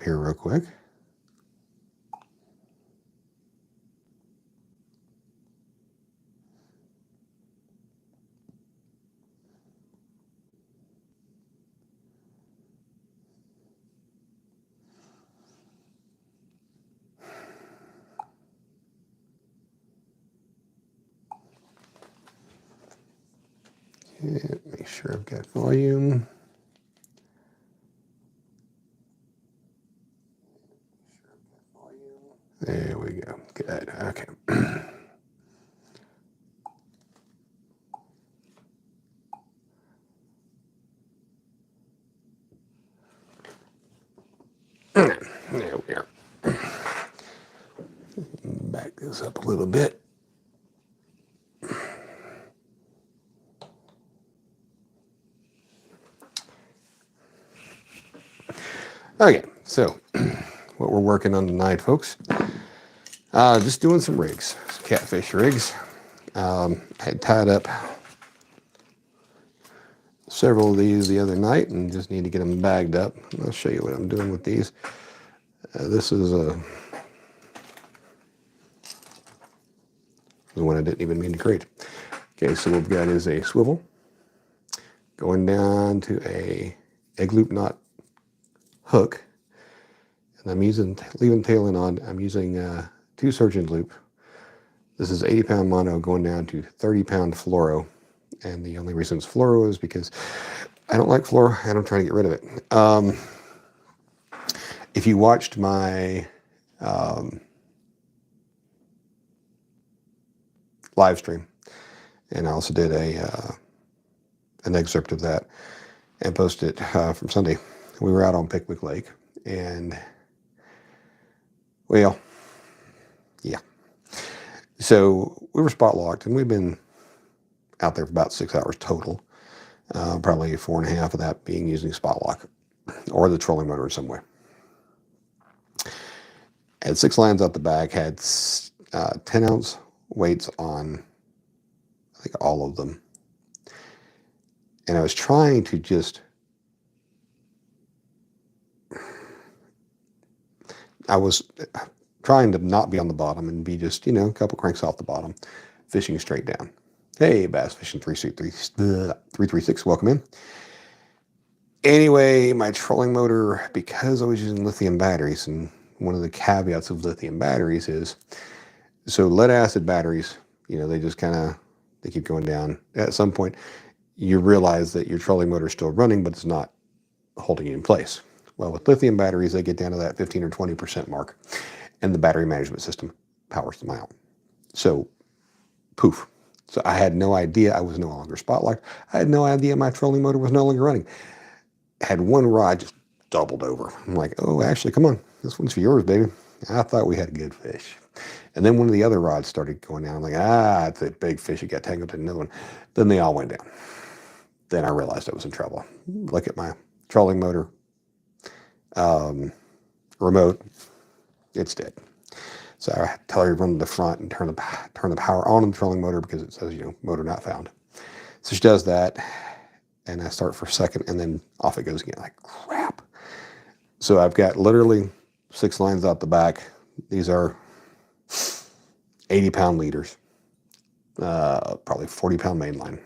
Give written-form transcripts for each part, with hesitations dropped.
here real quick. Okay, make sure I've got volume. There we go. Good. Okay. There we are. Back this up a little bit. Okay, so what we're working on tonight, folks, just doing some rigs, some catfish rigs. Had tied up several of these the other night and just need to get them bagged up. I'll show you what I'm doing with these. This is the one I didn't even mean to create. Okay, so what we've got is a swivel going down to a egg loop knot hook, and I'm leaving tail end on. I'm using 2 surgeon loop. This is 80-pound mono going down to 30-pound fluoro, and the only reason it's fluoro is because I don't like fluoro and I'm trying to get rid of it. If you watched my live stream, and I also did an excerpt of that and posted it from Sunday. We were out on Pickwick Lake, and well, yeah. So we were spot locked, and we've been out there for about 6 hours total. Probably 4.5 of that being using spot lock or the trolling motor in some way. Had 6 lines out the back, had 10-ounce weights on, I think, all of them. And I was trying to just, I was trying to not be on the bottom and be just, a couple cranks off the bottom, fishing straight down. Hey, Bass Fishing 336, welcome in. Anyway, my trolling motor, because I was using lithium batteries, and one of the caveats of lithium batteries is, so lead acid batteries, they just they keep going down. At some point, you realize that your trolling motor is still running, but it's not holding you in place. Well, with lithium batteries, they get down to that 15 or 20% mark, and the battery management system powers them out. So, poof. So I had no idea I was no longer spot locked. I had no idea my trolling motor was no longer running. Had one rod just doubled over. I'm like, oh, Ashley, come on. This one's for yours, baby. I thought we had a good fish. And then one of the other rods started going down. I'm like, it's a big fish. It got tangled in another one. Then they all went down. Then I realized I was in trouble. Look at my trolling motor remote. It's dead. So I tell her to run to the front and turn the power on the trolling motor because it says, motor not found. So she does that, and I start for a second, and then off it goes again. Like, crap. So I've got literally 6 lines out the back. These are 80-pound leaders, probably 40-pound main line.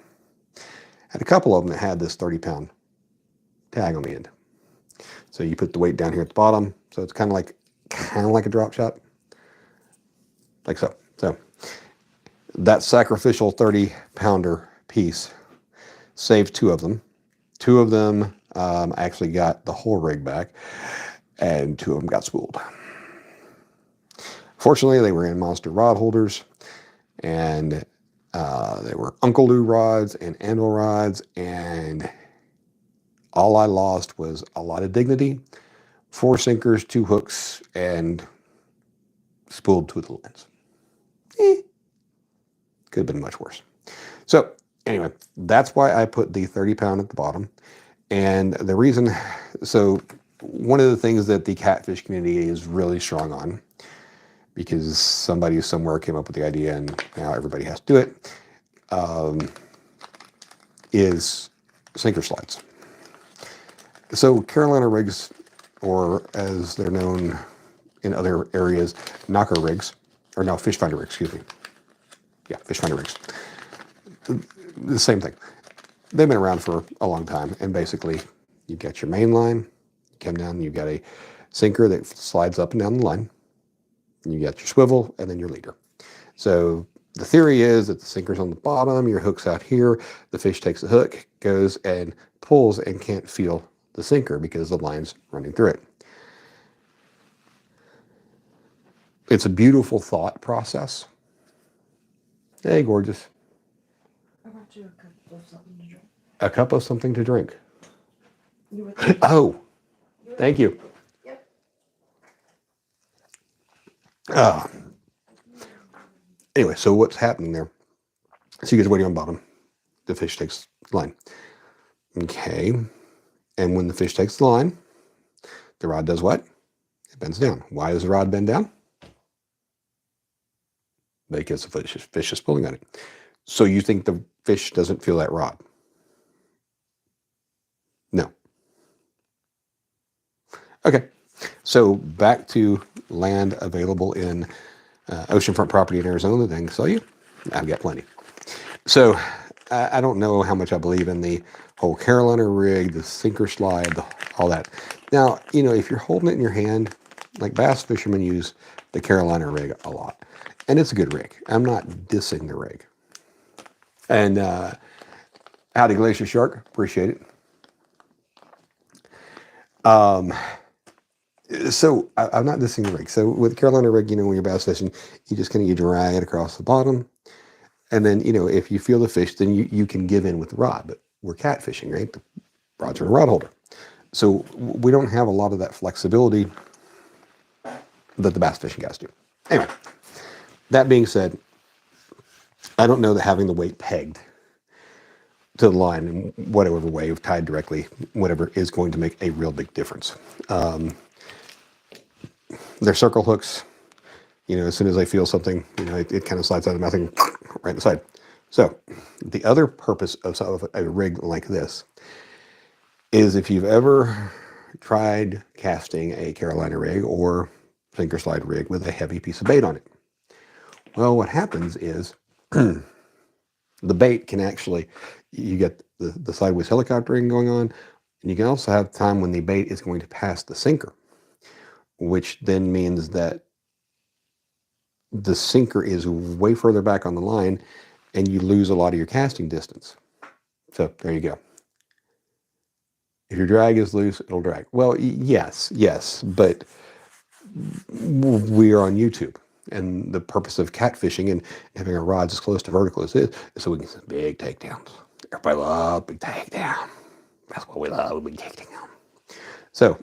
Had a couple of them that had this 30-pound tag on the end. So you put the weight down here at the bottom. So it's kind of like a drop shot, like so. So that sacrificial 30-pounder piece saved 2 of them. 2 of them actually got the whole rig back, and 2 of them got spooled. Fortunately, they were in monster rod holders, and they were Uncle Lou rods and Anvil rods, and all I lost was a lot of dignity, 4 sinkers, 2 hooks, and spooled 2 of the lines. Could have been much worse. So anyway, that's why I put the 30-pound at the bottom. And the reason, so one of the things that the catfish community is really strong on, because somebody somewhere came up with the idea and now everybody has to do it, is sinker slides. So Carolina rigs or as they're known in other areas, knocker rigs, or no, fish finder rigs, excuse me. Yeah, fish finder rigs. The same thing. They've been around for a long time, and basically, you've got your main line, you come down, you've got a sinker that slides up and down the line, and you got your swivel, and then your leader. So the theory is that the sinker's on the bottom, your hook's out here, the fish takes the hook, goes and pulls and can't feel the sinker because the line's running through it. It's a beautiful thought process. Hey, gorgeous. I brought you a cup of something to drink. A cup of something to drink. Oh, thank you. Yep. Anyway, so what's happening there? So you guys waiting on bottom. The fish takes the line. Okay. And when the fish takes the line, the rod does what? It bends down. Why does the rod bend down? Because the fish is pulling on it. So you think the fish doesn't feel that rod? No. Okay. So back to land available in oceanfront property in Arizona that I can sell you. I've got plenty. So I don't know how much I believe in the whole Carolina rig, the sinker slide, all that. Now, if you're holding it in your hand, like bass fishermen use the Carolina rig a lot. And it's a good rig. I'm not dissing the rig. And howdy, Glacier Shark. Appreciate it. So I'm not dissing the rig. So with Carolina rig, when you're bass fishing, you just you drag it across the bottom. And then, if you feel the fish, then you can give in with the rod. But we're catfishing, right? The rod's in a rod holder. So we don't have a lot of that flexibility that the bass fishing guys do. Anyway, that being said, I don't know that having the weight pegged to the line in whatever way, tied directly, whatever, is going to make a real big difference. They're circle hooks. As soon as I feel something, it kind of slides out of nothing right in the side. So the other purpose of a rig like this is if you've ever tried casting a Carolina rig or sinker slide rig with a heavy piece of bait on it. Well, what happens is the bait can actually, you get the sideways helicoptering going on, and you can also have time when the bait is going to pass the sinker, which then means that the sinker is way further back on the line and you lose a lot of your casting distance. So there you go. If your drag is loose, it'll drag. Well, yes, but we are on YouTube, and the purpose of catfishing and having our rods as close to vertical as it is so we can get some big takedowns. Everybody loves big takedown. That's what we love, big takedown. So,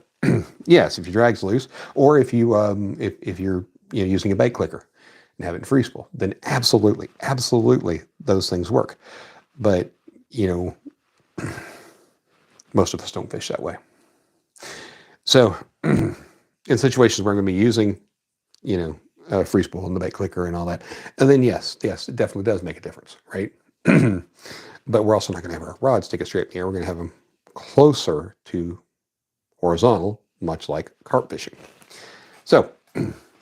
yes, if your drag's loose, or if you if you're using a bait clicker and have it in free spool, then absolutely those things work. But most of us don't fish that way. So in situations where I'm going to be using, free spool and the bait clicker and all that, and then yes, it definitely does make a difference, right? But we're also not going to have our rods take it straight in the air. We're going to have them closer to horizontal, much like carp fishing. So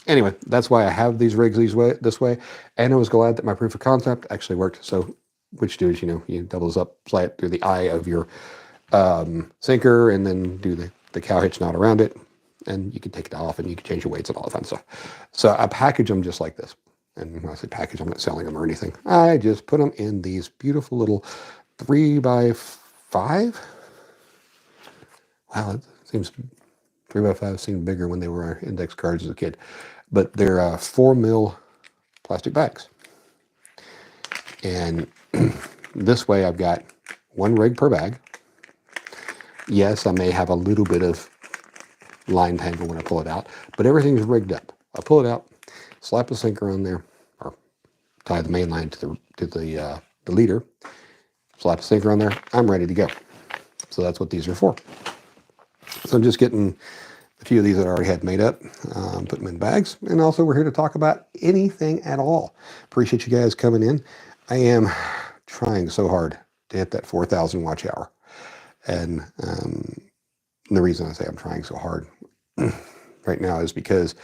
anyway, that's why I have these rigs this way, and I was glad that my proof of concept actually worked. So what you do is, you double this up, slide it through the eye of your sinker, and then do the cow hitch knot around it, and you can take it off, and you can change your weights and all that fun stuff. So I package them just like this. And when I say package, I'm not selling them or anything. I just put them in these beautiful little 3x5. Wow, it seems 3x5 seemed bigger when they were our index cards as a kid. But they're 4 mil plastic bags. And this way I've got one rig per bag. Yes, I may have a little bit of line tangle when I pull it out, but everything's rigged up. I pull it out, slap a sinker on there, or tie the main line to the leader, slap a sinker on there, I'm ready to go. So that's what these are for. So I'm just getting a few of these that I already had made up, put them in bags, and also we're here to talk about anything at all. Appreciate you guys coming in. I am trying so hard to hit that 4,000 watch hour. And the reason I say I'm trying so hard right now is because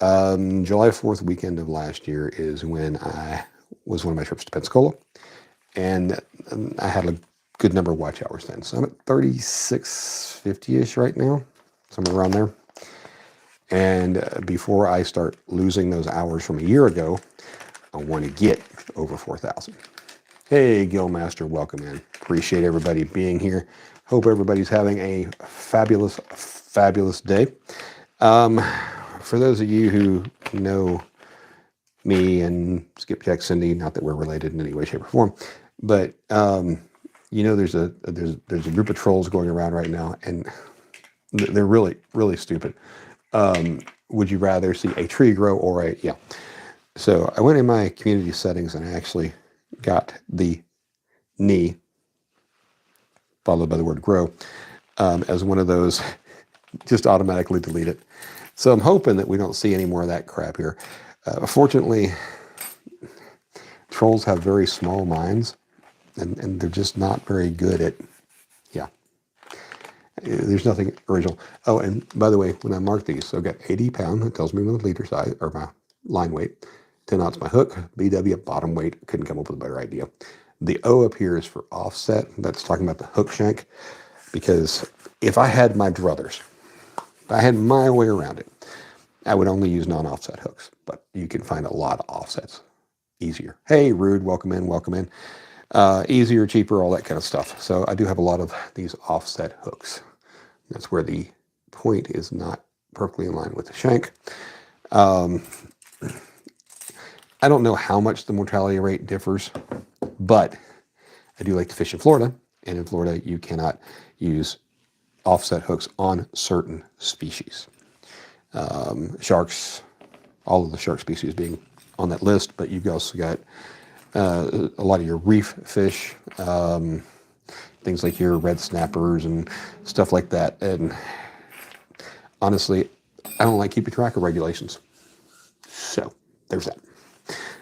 July 4th weekend of last year is when I was one of my trips to Pensacola, and I had a good number of watch hours then. So I'm at 3650-ish right now, somewhere around there. And before I start losing those hours from a year ago, I want to get over 4,000. Hey, Guildmaster, welcome in. Appreciate everybody being here. Hope everybody's having a fabulous, fabulous day. For those of you who know me and Skipjack Cindy, not that we're related in any way, shape, or form, but there's a group of trolls going around right now, and they're really, really stupid. Would you rather see a tree grow or a yeah? So I went in my community settings and I actually got the knee followed by the word grow as one of those. Just automatically delete it. So I'm hoping that we don't see any more of that crap here. Fortunately, trolls have very small minds, and they're just not very good at, yeah. There's nothing original. Oh, and by the way, when I mark these, so I've got 80 pound, it tells me my leader size, or my line weight. 10 knots my hook, BW bottom weight. Couldn't come up with a better idea. The O up here is for offset. That's talking about the hook shank. Because if I had my druthers, if I had my way around it, I would only use non-offset hooks. But you can find a lot of offsets easier. Hey, Rude, welcome in, welcome in. Easier, cheaper, all that kind of stuff. So I do have a lot of these offset hooks. That's where the point is not perfectly in line with the shank. I don't know how much the mortality rate differs, but I do like to fish in Florida. And in Florida, you cannot use offset hooks on certain species. Sharks, all of the shark species being on that list, but you've also got a lot of your reef fish, things like your red snappers and stuff like that. And honestly, I don't like keeping track of regulations. So there's that.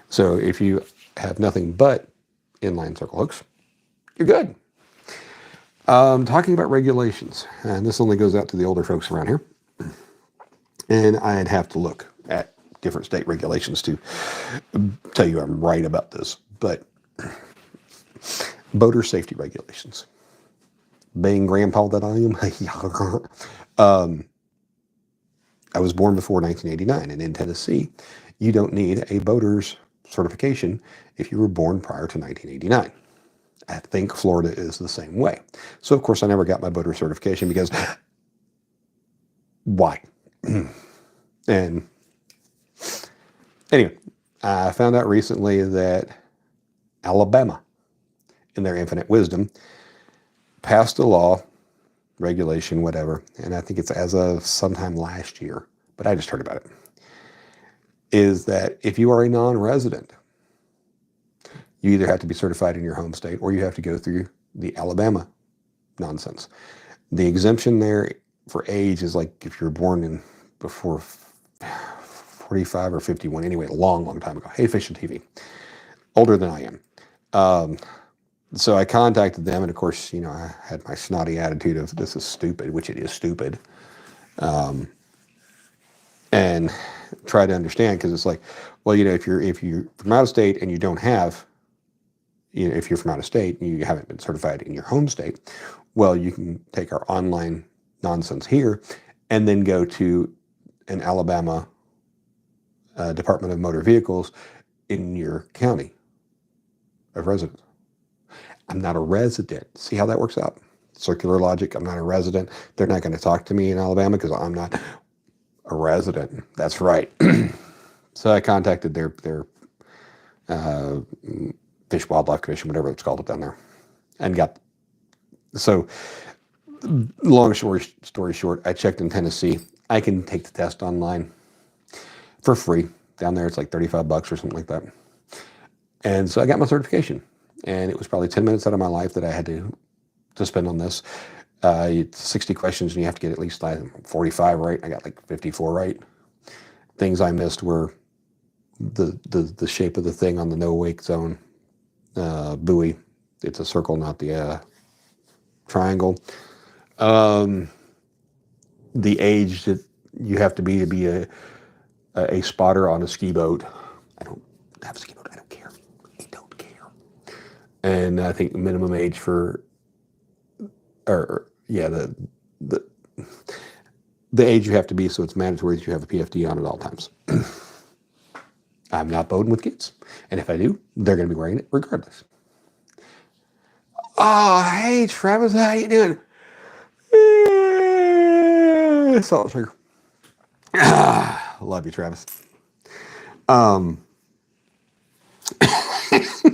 So if you have nothing but inline circle hooks, you're good. Talking about regulations, and this only goes out to the older folks around here, and I'd have to look at different state regulations to tell you I'm right about this, but boater safety regulations. Being grandpa that I am, I was born before 1989, and in Tennessee, you don't need a boater's certification if you were born prior to 1989. I think Florida is the same way. So, of course, I never got my boater certification because why? And anyway, I found out recently that Alabama, in their infinite wisdom, passed a law, regulation, whatever, and I think it's as of sometime last year, but I just heard about it, is that if you are a non-resident, you either have to be certified in your home state or you have to go through the Alabama nonsense. The exemption there for age is like if you're born in before 45 or 51, anyway, a long, long time ago. Hey, Fish and TV, older than I am. So I contacted them, and of course, I had my snotty attitude of this is stupid, which it is stupid, and try to understand, because it's like, well, if you're from out of state and you don't have, if you're from out of state and you haven't been certified in your home state, well, you can take our online nonsense here and then go to an Alabama Department of Motor Vehicles in your county of residence. I'm not a resident. See how that works out? Circular logic. I'm not a resident. They're not going to talk to me in Alabama because I'm not a resident. That's right. So I contacted their Fish Wildlife Commission, whatever it's called down there, and got. So, long story short, I checked in Tennessee. I can take the test online for free. Down there, it's like $35 or something like that. And so I got my certification. And it was probably 10 minutes out of my life that I had to spend on this. It's 60 questions, and you have to get at least 45 right. I got like 54 right. Things I missed were the shape of the thing on the no wake zone buoy. It's a circle, not the triangle. the age that you have to be a spotter on a ski boat. I don't have a ski boat. I don't care. I don't care. And I think the minimum age for, or yeah, the the age you have to be, so it's mandatory that you have a PFD on at all times. I'm not boating with kids, and if I do, they're going to be wearing it regardless. Oh, hey Travis, how you doing? Salt and sugar. Love you, Travis. Um, it's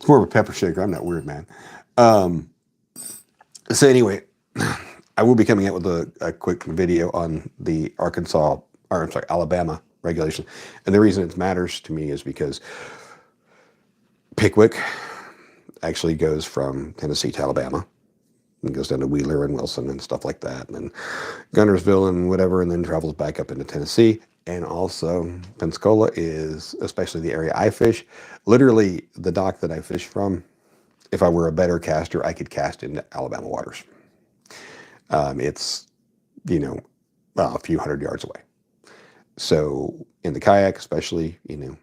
more of a pepper shaker. I'm not weird, man. Um, so anyway, I will be coming out with a quick video on the Arkansas, or I'm sorry, Alabama regulation. And the reason it matters to me is because Pickwick actually goes from Tennessee to Alabama. It goes down to Wheeler and Wilson and stuff like that, and then Gunnersville and whatever, and then travels back up into Tennessee. And also, Pensacola is, especially the area I fish, literally the dock that I fish from. If I were a better caster, I could cast into Alabama waters. It's, you know, a few hundred yards away. So in the kayak, especially, you know,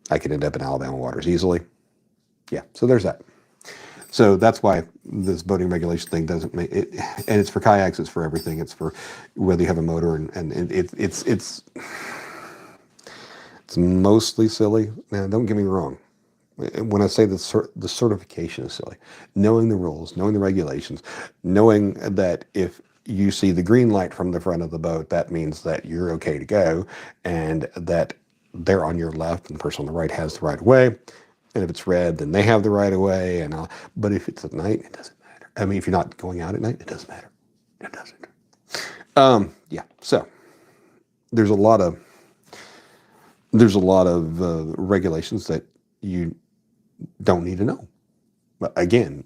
I could end up in Alabama waters easily. Yeah, so there's that. So that's why this boating regulation thing doesn't make it, and it's for kayaks, it's for everything. It's for whether you have a motor, and it's mostly silly. Now, don't get me wrong. When I say the certification is silly, knowing the rules, knowing the regulations, knowing that if you see the green light from the front of the boat, that means that you're okay to go, and that they're on your left and the person on the right has the right of way. And if it's red, then they have the right of way. But if it's at night, it doesn't matter. I mean, if you're not going out at night, it doesn't matter. It doesn't. Yeah. So there's a lot of regulations that you don't need to know. But again,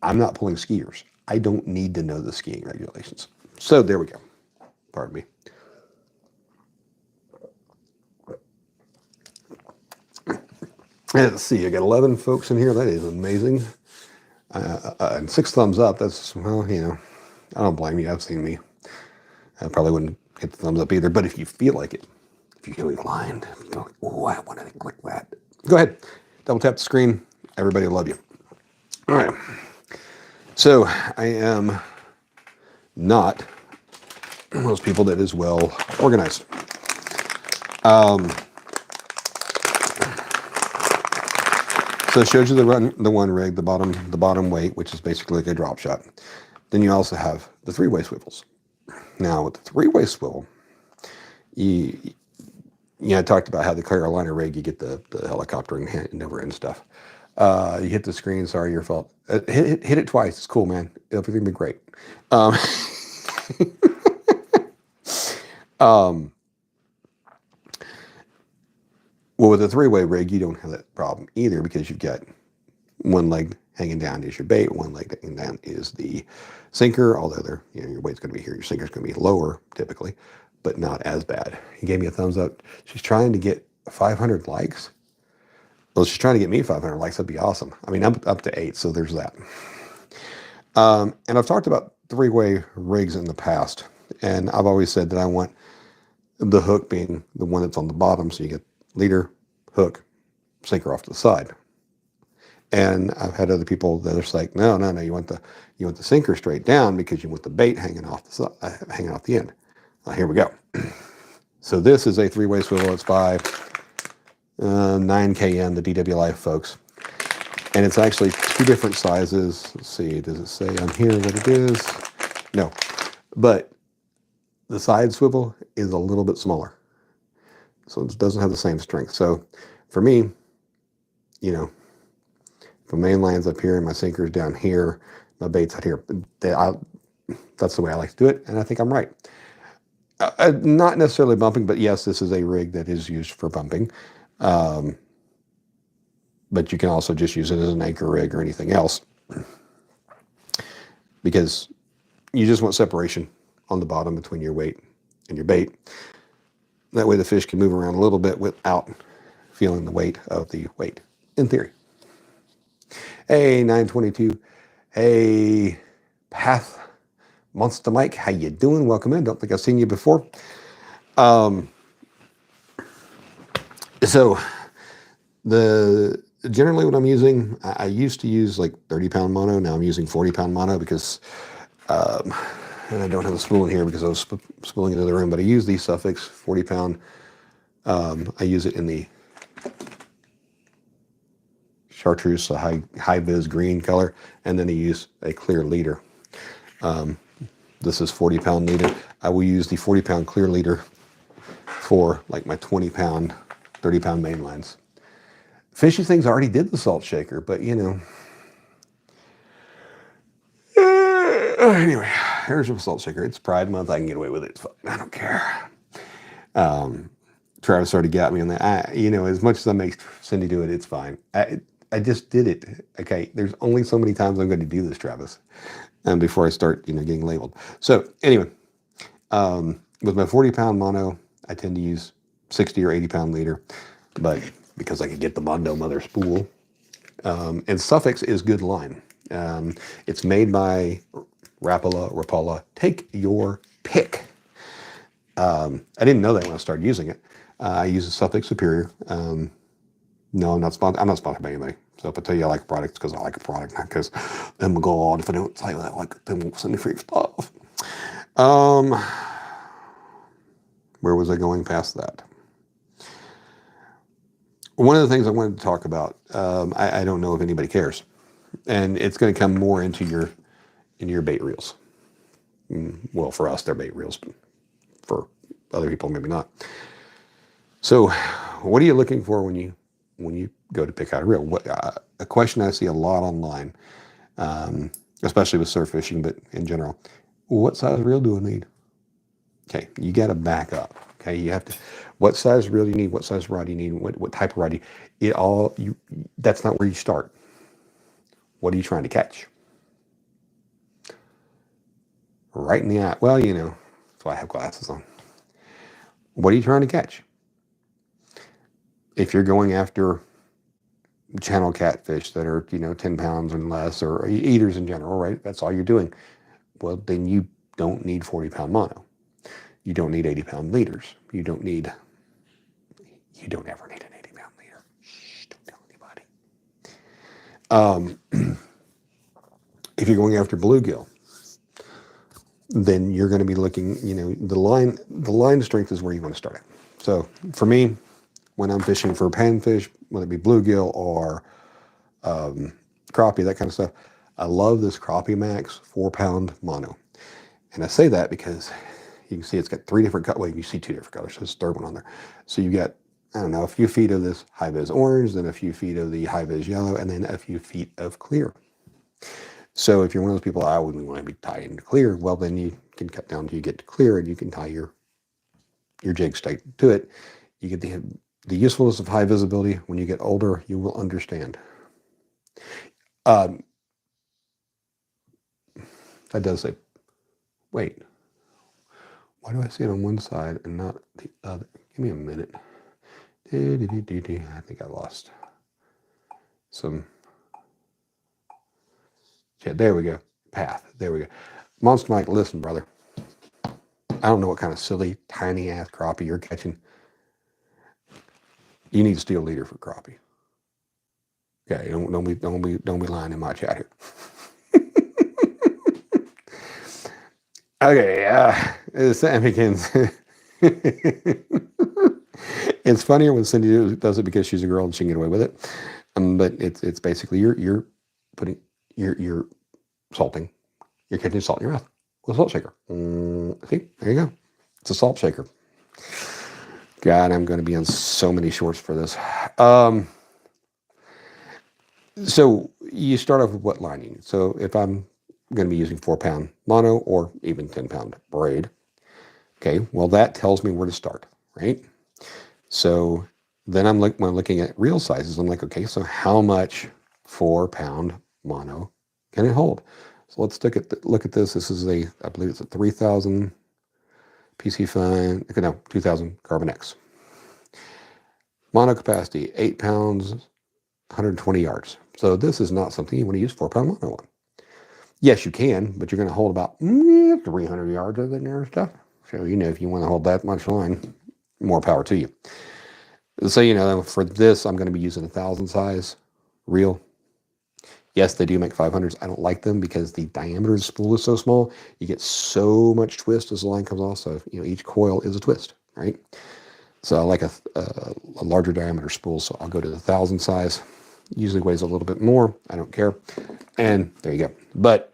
I'm not pulling skiers. I don't need to know the skiing regulations. So there we go. Pardon me. Let's see, I got 11 folks in here. That is amazing. And 6 thumbs up. That's, well, you know, I don't blame you. I've seen me. I probably wouldn't hit the thumbs up either. But if you feel like it, if you feel inclined, if you go, oh, I want to click that, go ahead. Double tap the screen. Everybody will love you. All right. So I am not one of those people that is well organized. So it shows you the one rig, the bottom weight, which is basically like a drop shot. Then you also have the 3-way swivels. Now with the 3-way swivel, I talked about how the Carolina rig, you get the helicopter and over and stuff. You hit the screen. Sorry, your fault. Hit it twice. It's cool, man. Everything will be great. Well, with a 3-way rig, you don't have that problem either because you've got one leg hanging down is your bait, one leg hanging down is the sinker, although your weight's going to be here, your sinker's going to be lower typically, but not as bad. He gave me a thumbs up. She's trying to get 500 likes. Well, she's trying to get me 500 likes. That'd be awesome. I mean, I'm up to 8, so there's that. And I've talked about 3-way rigs in the past, and I've always said that I want the hook being the one that's on the bottom, so you get leader, hook, sinker off to the side. And I've had other people that are just like, no, you want the sinker straight down because you want the bait hanging off the end. Here we go. So this is a 3-way swivel. It's by 9KM, the DW Life folks, and it's actually 2 different sizes. Let's see, does it say on here what it is? No, but the side swivel is a little bit smaller, so it doesn't have the same strength. So for me, if my main line's up here and my sinker's down here, my bait's out here. That's the way I like to do it, and I think I'm right. Not necessarily bumping, but yes, this is a rig that is used for bumping. But you can also just use it as an anchor rig or anything else because you just want separation on the bottom between your weight and your bait. That way the fish can move around a little bit without feeling the weight of the weight, in theory. Hey, 922. Hey, Monster Mike, how you doing? Welcome in. Don't think I've seen you before. Um, so the generally what I'm using, I used to use like 30-pound mono. Now I'm using 40-pound mono because, and I don't have a spool in here because I was spooling it in the room. But I use these Suffix 40-pound. I use it in the chartreuse, a high vis green color, and then I use a clear leader. This is 40-pound leader. I will use the 40-pound clear leader for like my 20-pound, 30-pound main lines. Fishy Things already did the salt shaker, but you know. Anyway, here's your salt shaker. It's Pride Month. I can get away with it. It's fine. I don't care. Travis already got me on that. You know, as much as I make Cindy do it, it's fine. I just did it. Okay, there's only so many times I'm going to do this, Travis, and before I start, getting labeled. So anyway, with my 40-pound mono, I tend to use 60 or 80-pound leader, but because I can get the Mondo Mother spool, and Suffix is good line. It's made by Rapala. Take your pick. I didn't know that when I started using it. I use a Suffix Superior. No, I'm not sponsored. I'm not sponsored by anybody. So if I tell you I like a product, it's because I like a product, not because I'm God. If I don't tell you that I like it, then won't send me free stuff. Where was I going past that? One of the things I wanted to talk about, I don't know if anybody cares, and it's going to come more into your bait reels. Well, for us, they're bait reels, but for other people, maybe not. So, what are you looking for when you go to pick out a reel? A question I see a lot online, especially with surf fishing, but in general, what size reel do I need? Okay, you got to back up. Okay, you have to. What size reel do you need? What size rod do you need? What type of rod do you? That's not where you start. What are you trying to catch? Right in the eye. Well, that's why I have glasses on. What are you trying to catch? If you're going after channel catfish that are 10 pounds and less, or eaters in general, right? That's all you're doing. Well, then you don't need 40-pound mono. You don't need 80-pound leaders. You don't ever need an 80-pound leader. Shh, don't tell anybody. If you're going after bluegill, then you're going to be looking, the line strength is where you want to start at. So for me, when I'm fishing for panfish, whether it be bluegill or crappie, that kind of stuff, I love this Crappie Max 4-pound mono. And I say that because you can see it's got 3 different colors. Well, you can see 2 different colors. There's a third one on there. So you got, I don't know, a few feet of this high-vis orange, then a few feet of the high-vis yellow, and then a few feet of clear. So if you're one of those people, I wouldn't want to be tied into clear, well, then you can cut down till you get to clear, and you can tie your jig straight to it. You get the usefulness of high visibility. When you get older, you will understand. That does say, wait, why do I see it on one side and not the other? Give me a minute. I think I lost some. Yeah, there we go. Path. There we go. Monster Mike, listen, brother. I don't know what kind of silly, tiny ass crappie you're catching. You need a steel leader for crappie. Okay, don't be lying in my chat here. Okay, Sam begins. It's funnier when Cindy does it because she's a girl and she can get away with it. But it's basically you're putting you're salting. You're catching salt in your mouth with a salt shaker. See, there you go. It's a salt shaker. God, I'm going to be on so many shorts for this. So you start off with what line you need. So if I'm going to be using 4-pound mono or even 10-pound braid, okay, well, that tells me where to start, right? So then when I'm looking at reel sizes, I'm like, okay, so how much 4-pound mono can it hold? So let's look at this. This is I believe it's a 3,000 PC fine, no, 2,000 Carbon X. Mono capacity, 8 pounds, 120 yards. So this is not something you want to use 4-pound mono on. Yes, you can, but you're going to hold about 300 yards of it there and stuff. So, if you want to hold that much line, more power to you. So, for this, I'm going to be using 1,000 size reel. Yes, they do make 500s. I don't like them because the diameter of the spool is so small. You get so much twist as the line comes off. So, each coil is a twist, right? So I like a larger diameter spool. So I'll go to the 1,000 size. Usually weighs a little bit more. I don't care. And there you go. But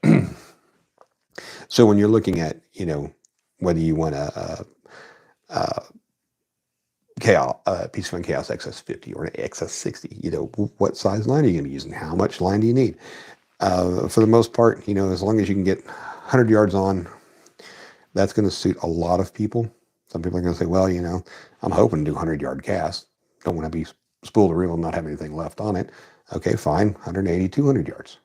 so when you're looking at, whether you want a Chaos, Piece of Fun Chaos XS50 or an XS60, what size line are you going to be using? How much line do you need? For the most part, as long as you can get 100 yards on, that's going to suit a lot of people. Some people are going to say, well, I'm hoping to do 100-yard cast. Don't want to be spool to reel and not have anything left on it. Okay, fine, 180, 200 yards.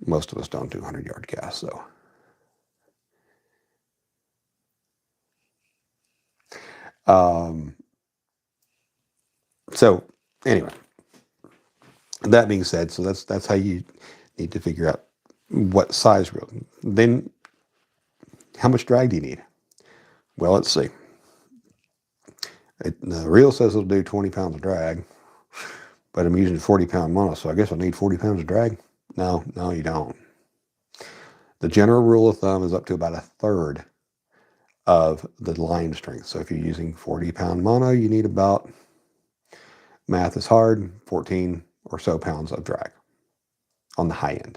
Most of us don't do 100-yard casts, though. So anyway, that being said, so that's how you need to figure out what size reel. Then how much drag do you need? Well, let's see. The reel says it'll do 20 pounds of drag, but I'm using 40-pound mono, so I guess I need 40 pounds of drag? No, you don't. The general rule of thumb is up to about a third of the line strength. So if you're using 40-pound mono, you need about, math is hard, 14 or so pounds of drag on the high end.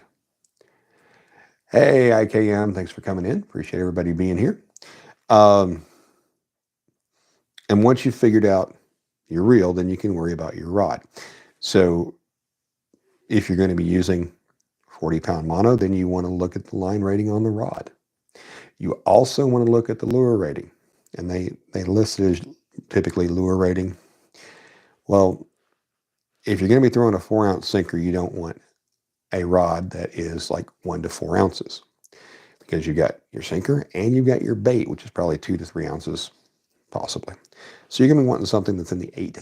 Hey, IKM, thanks for coming in. Appreciate everybody being here. And once you've figured out your reel, then you can worry about your rod. So if you're going to be using 40-pound mono, then you want to look at the line rating on the rod. You also want to look at the lure rating. And they list it as typically lure rating. Well, if you're going to be throwing a 4-ounce sinker, you don't want a rod that is like 1 to 4 ounces. Because you've got your sinker and you've got your bait, which is probably 2 to 3 ounces, possibly. So you're going to be wanting something that's in the 8 to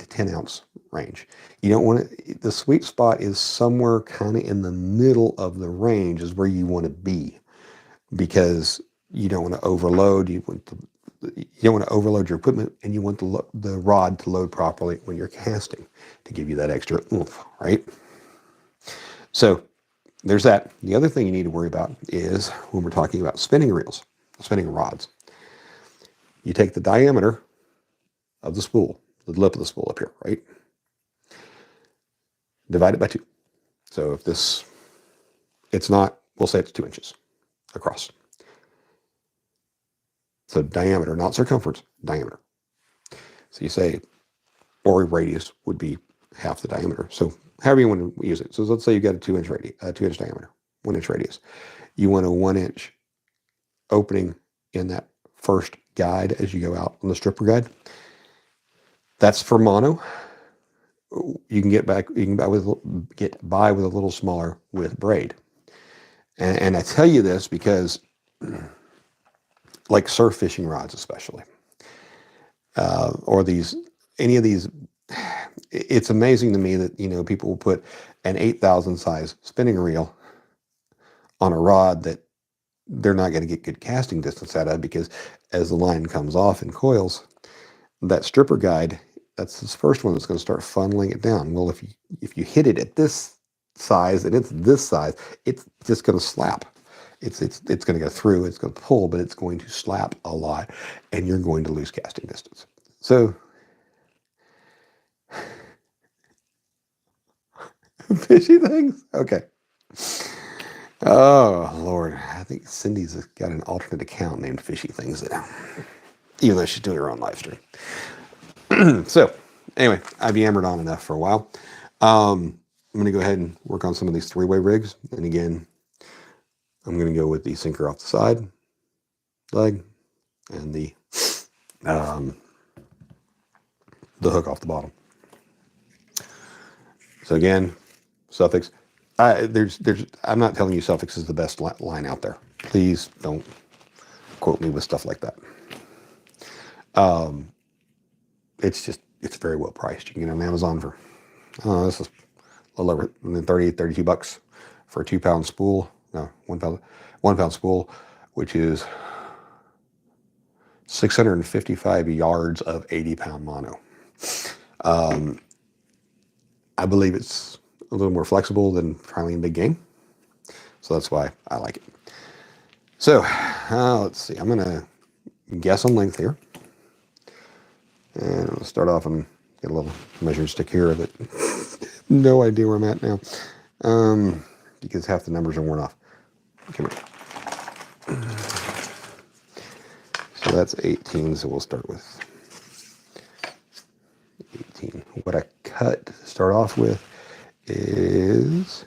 10 ounce range. You don't want it. The sweet spot is somewhere kind of in the middle of the range is where you want to be, because you don't want to overload. You don't want to overload your equipment, and you want the rod to load properly when you're casting to give you that extra oomph, right? So there's that. The other thing you need to worry about is when we're talking about spinning reels, spinning rods. You take the diameter of the spool, the lip of the spool up here, right? Divide it by 2. So if it's not, we'll say it's 2 inches across. So diameter, not circumference, diameter. So you say, or radius would be half the diameter. So however you want to use it. So let's say you've got a 2-inch radius, 2-inch diameter, 1-inch radius. You want a 1-inch opening in that first guide as you go out on the stripper guide. That's for mono. You can get by with a little smaller with braid. And I tell you this because, like surf fishing rods, especially, or any of these, it's amazing to me that people will put an 8,000 size spinning reel on a rod that they're not going to get good casting distance out of, because as the line comes off in coils, that stripper guide, that's the first one that's going to start funneling it down. Well, if you hit it at this size and it's this size, it's just going to slap. It's going to go through. It's going to pull, but it's going to slap a lot, and you're going to lose casting distance. So, fishy things. Okay. Oh Lord, I think Cindy's got an alternate account named Fishy Things now, even though she's doing her own live stream. So, anyway, I've yammered on enough for a while. I'm going to go ahead and work on some of these 3-way rigs. And again, I'm going to go with the sinker off the side leg and the hook off the bottom. So again, Suffix. I'm not telling you Suffix is the best line out there. Please don't quote me with stuff like that. It's very well priced. You can get it on Amazon for, this is a little over $32. for a 2 pound spool. No, 1 pound spool, which is 655 yards of 80-pound mono. I believe it's a little more flexible than trying big game, so that's why I like it. So let's see. I'm gonna guess on length here, and I'll start off and get a little measuring stick here that no idea where I'm at now, because half the numbers are worn off. Come here. So that's 18. So we'll start with 18. What I cut to start off with is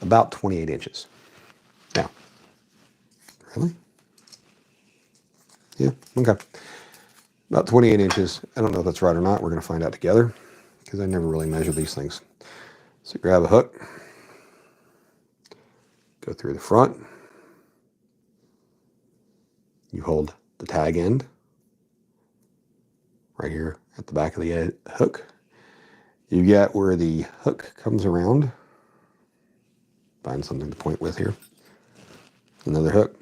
about 28 inches. Now, really? Yeah, okay. About 28 inches. I don't know if that's right or not. We're going to find out together because I never really measure these things. So grab a hook, go through the front. You hold the tag end right here at the back of the hook. You get where the hook comes around. Find something to point with here. Another hook.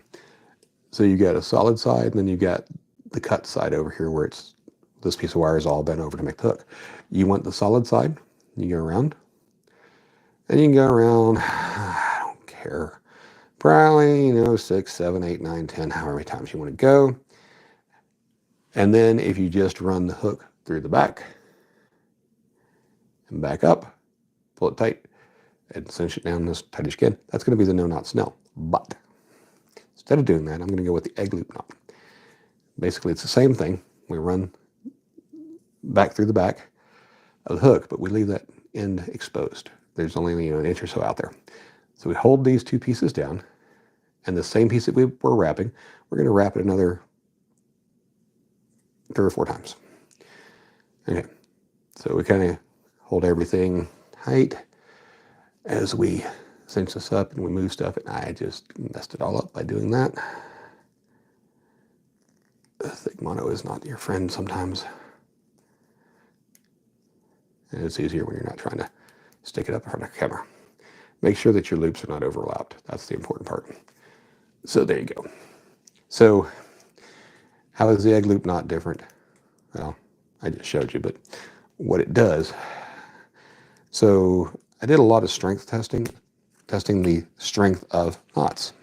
So you got a solid side, and then you got the cut side over here where it's this piece of wire is all bent over to make the hook. You want the solid side, you go around. And you can go around, I don't care, probably, 6, 7, 8, 9, 10, however many times you want to go. And then if you just run the hook through the back and back up, pull it tight, and cinch it down as tight as you can, that's going to be the no-knot snell. But instead of doing that, I'm going to go with the egg loop knot. Basically, it's the same thing. We run back through the back of the hook, but we leave that end exposed. There's only an inch or so out there. So we hold these two pieces down, and the same piece that we were wrapping, we're going to wrap it another 3 or 4 times. Okay, so we kind of hold everything tight as we cinch this up and we move stuff, and I just messed it all up by doing that. Thick mono is not your friend sometimes. And it's easier when you're not trying to stick it up in front of the camera. Make sure that your loops are not overlapped. That's the important part. So there you go. So how is the egg loop knot different? Well, I just showed you, but what it does. So I did a lot of strength testing the strength of knots.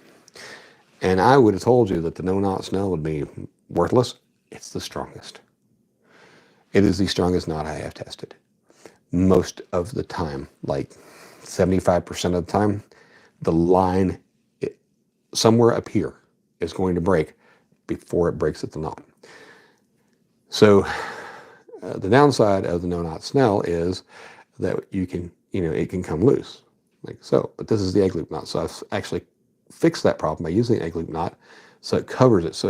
And I would have told you that the no-knot snell would be worthless. It's the strongest. It is the strongest knot I have tested. Most of the time, like 75% of the time, the line somewhere up here is going to break before it breaks at the knot. So the downside of the no-knot snell is that you can, it can come loose like so. But this is the egg loop knot. So I've actually fixed that problem by using the egg loop knot, so it covers it, so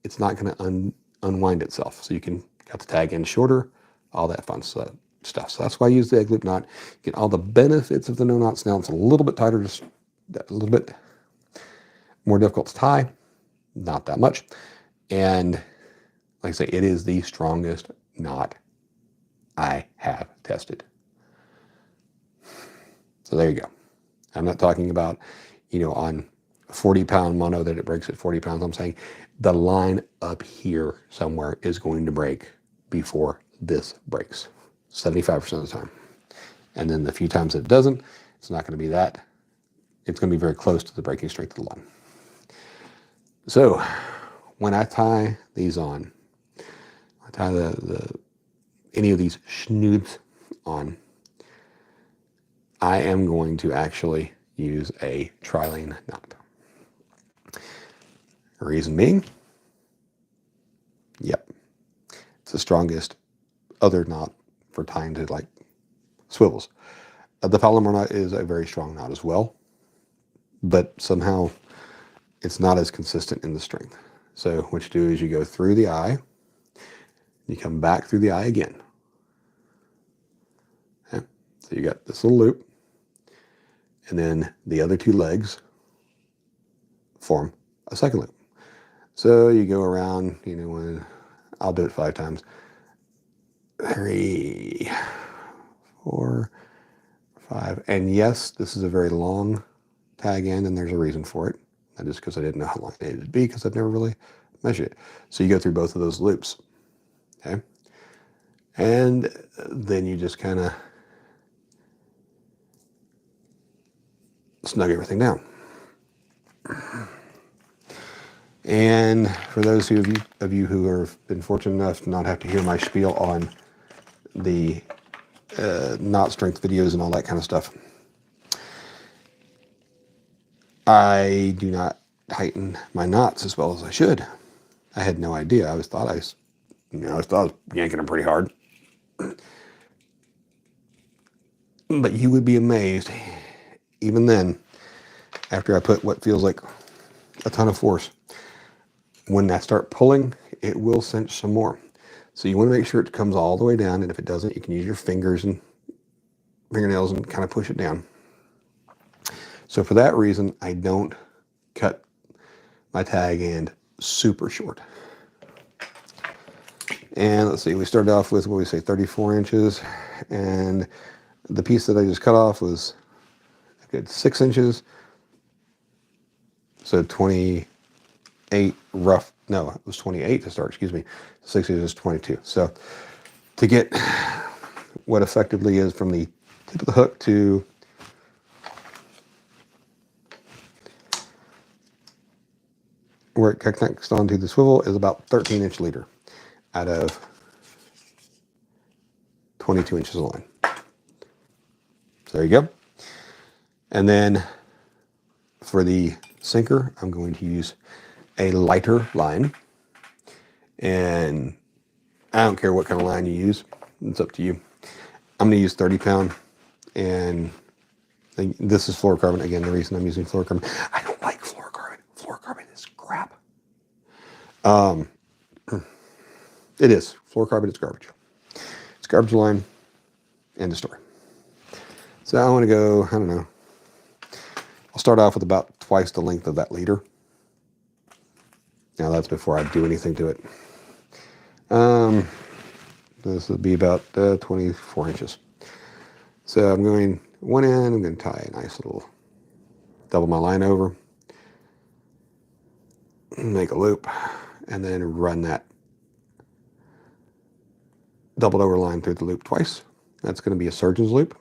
it's not going to unwind itself. So you can cut the tag end shorter, all that fun stuff. So that's why I use the egg loop knot. Get all the benefits of the no-knot snell. It's a little bit tighter, just a little bit more difficult to tie, not that much. And like I say, it is the strongest knot I have tested. So there you go. I'm not talking about, on a 40-pound mono that it breaks at 40 pounds. I'm saying the line up here somewhere is going to break before this breaks, 75% of the time. And then the few times that it doesn't, it's not going to be that. It's going to be very close to the breaking strength of the line. So when I tie these on, I tie any of these schnoods on, I am going to actually use a trilene knot. Reason being, yep, it's the strongest other knot for tying to like swivels. The Palomar knot is a very strong knot as well, but somehow it's not as consistent in the strength. So what you do is you go through the eye, you come back through the eye again. Okay? So you got this little loop, and then the other two legs form a second loop. So you go around, I'll do it 5 times. 3, 4, 5. And yes, this is a very long tag end, and there's a reason for it. Not just because I didn't know how long it needed to be, because I've never really measured it. So you go through both of those loops, okay? And then you just kind of snug everything down. And for those of you who have been fortunate enough to not have to hear my spiel on the knot strength videos and all that kind of stuff, I do not tighten my knots as well as I should. I had no idea. I thought I was yanking them pretty hard. But you would be amazed, even then, after I put what feels like a ton of force, when I start pulling, it will cinch some more. So you want to make sure it comes all the way down, and if it doesn't, you can use your fingers and fingernails and kind of push it down. So for that reason, I don't cut my tag end super short. And let's see, we started off with, what we say, 34 inches, and the piece that I just cut off was a good 6 inches. So 28 rough, no, it was 28 to start, excuse me. 6 inches is 22. So to get what effectively is from the tip of the hook to where it connects onto the swivel is about 13-inch leader out of 22 inches of line. So there you go. And then for the sinker, I'm going to use a lighter line. And I don't care what kind of line you use. It's up to you. I'm going to use 30-pound. And this is fluorocarbon. Again, the reason I'm using fluorocarbon, I don't like fluorocarbon. Fluorocarbon is crap. It is. Fluorocarbon is garbage. It's garbage line. End of story. So I want to go, I don't know. I'll start off with about twice the length of that leader. Now that's before I do anything to it. This will be about 24 inches. So I'm going one end, I'm going to tie a nice little, double my line over, make a loop, and then run that doubled over line through the loop twice. That's going to be a surgeon's loop.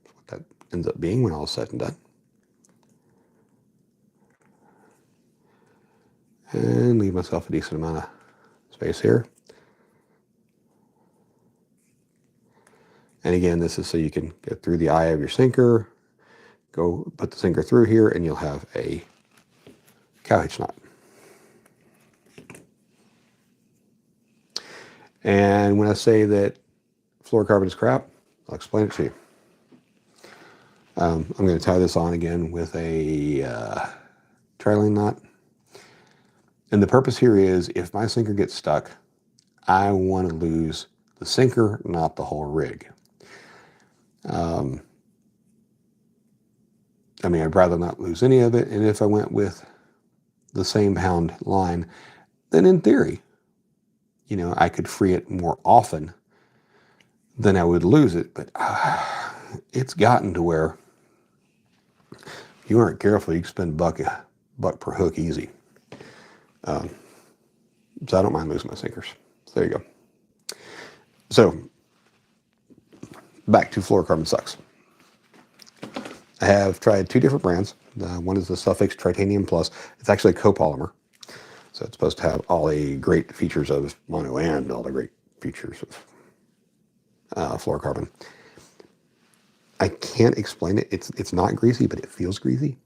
That's what that ends up being when all is said and done. And leave myself a decent amount of space here. And again, this is so you can get through the eye of your sinker, go put the sinker through here, and you'll have a cowhitch knot. And when I say that fluorocarbon is crap, I'll explain it to you. I'm going to tie this on again with a trailing knot. And the purpose here is, if my sinker gets stuck, I want to lose the sinker, not the whole rig. I mean, I'd rather not lose any of it. And if I went with the same pound line, then in theory, you know, I could free it more often than I would lose it. But it's gotten to where if you aren't careful, you can spend buck per hook easy. So I don't mind losing my sinkers. So there you go. So back to fluorocarbon sucks. I have tried 2 different brands. One is the Suffix Tritanium Plus. It's actually a copolymer. So it's supposed to have all the great features of mono and all the great features of fluorocarbon. I can't explain it. It's not greasy, but it feels greasy.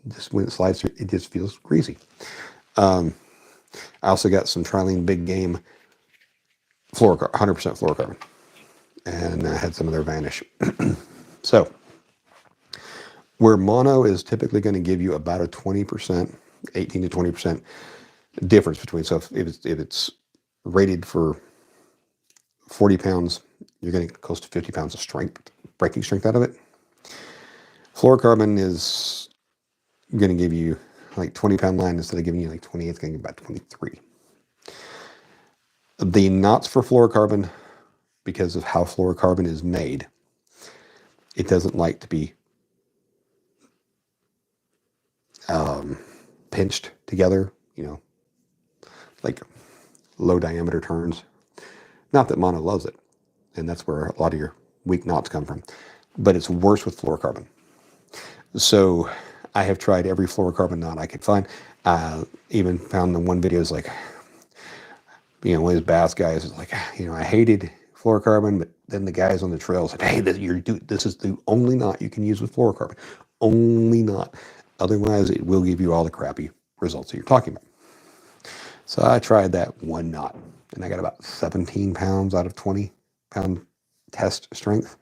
Just when it slides through, it just feels greasy. I also got some Trilene Big Game 100% fluorocarbon. And I had some of their vanish. So where mono is typically going to give you about a 20%, 18 to 20% difference between. So if it's rated for 40 pounds, you're getting close to 50 pounds of strength, breaking strength out of it. Fluorocarbon is going to give you like 20-pound line instead of giving you like 20. It's going to give about 23. The knots for fluorocarbon, because of how fluorocarbon is made, It doesn't like to be pinched together, like low diameter turns. Not that mono loves it, and that's where a lot of your weak knots come from. But it's worse with fluorocarbon. So I have tried every fluorocarbon knot I could find. Even found the one video is like, one of these bass guys is like, I hated fluorocarbon, but then the guys on the trail said, hey, this is the only knot you can use with fluorocarbon. Only knot. Otherwise, it will give you all the crappy results that you're talking about. So I tried that one knot, and I got about 17 pounds out of 20-pound test strength.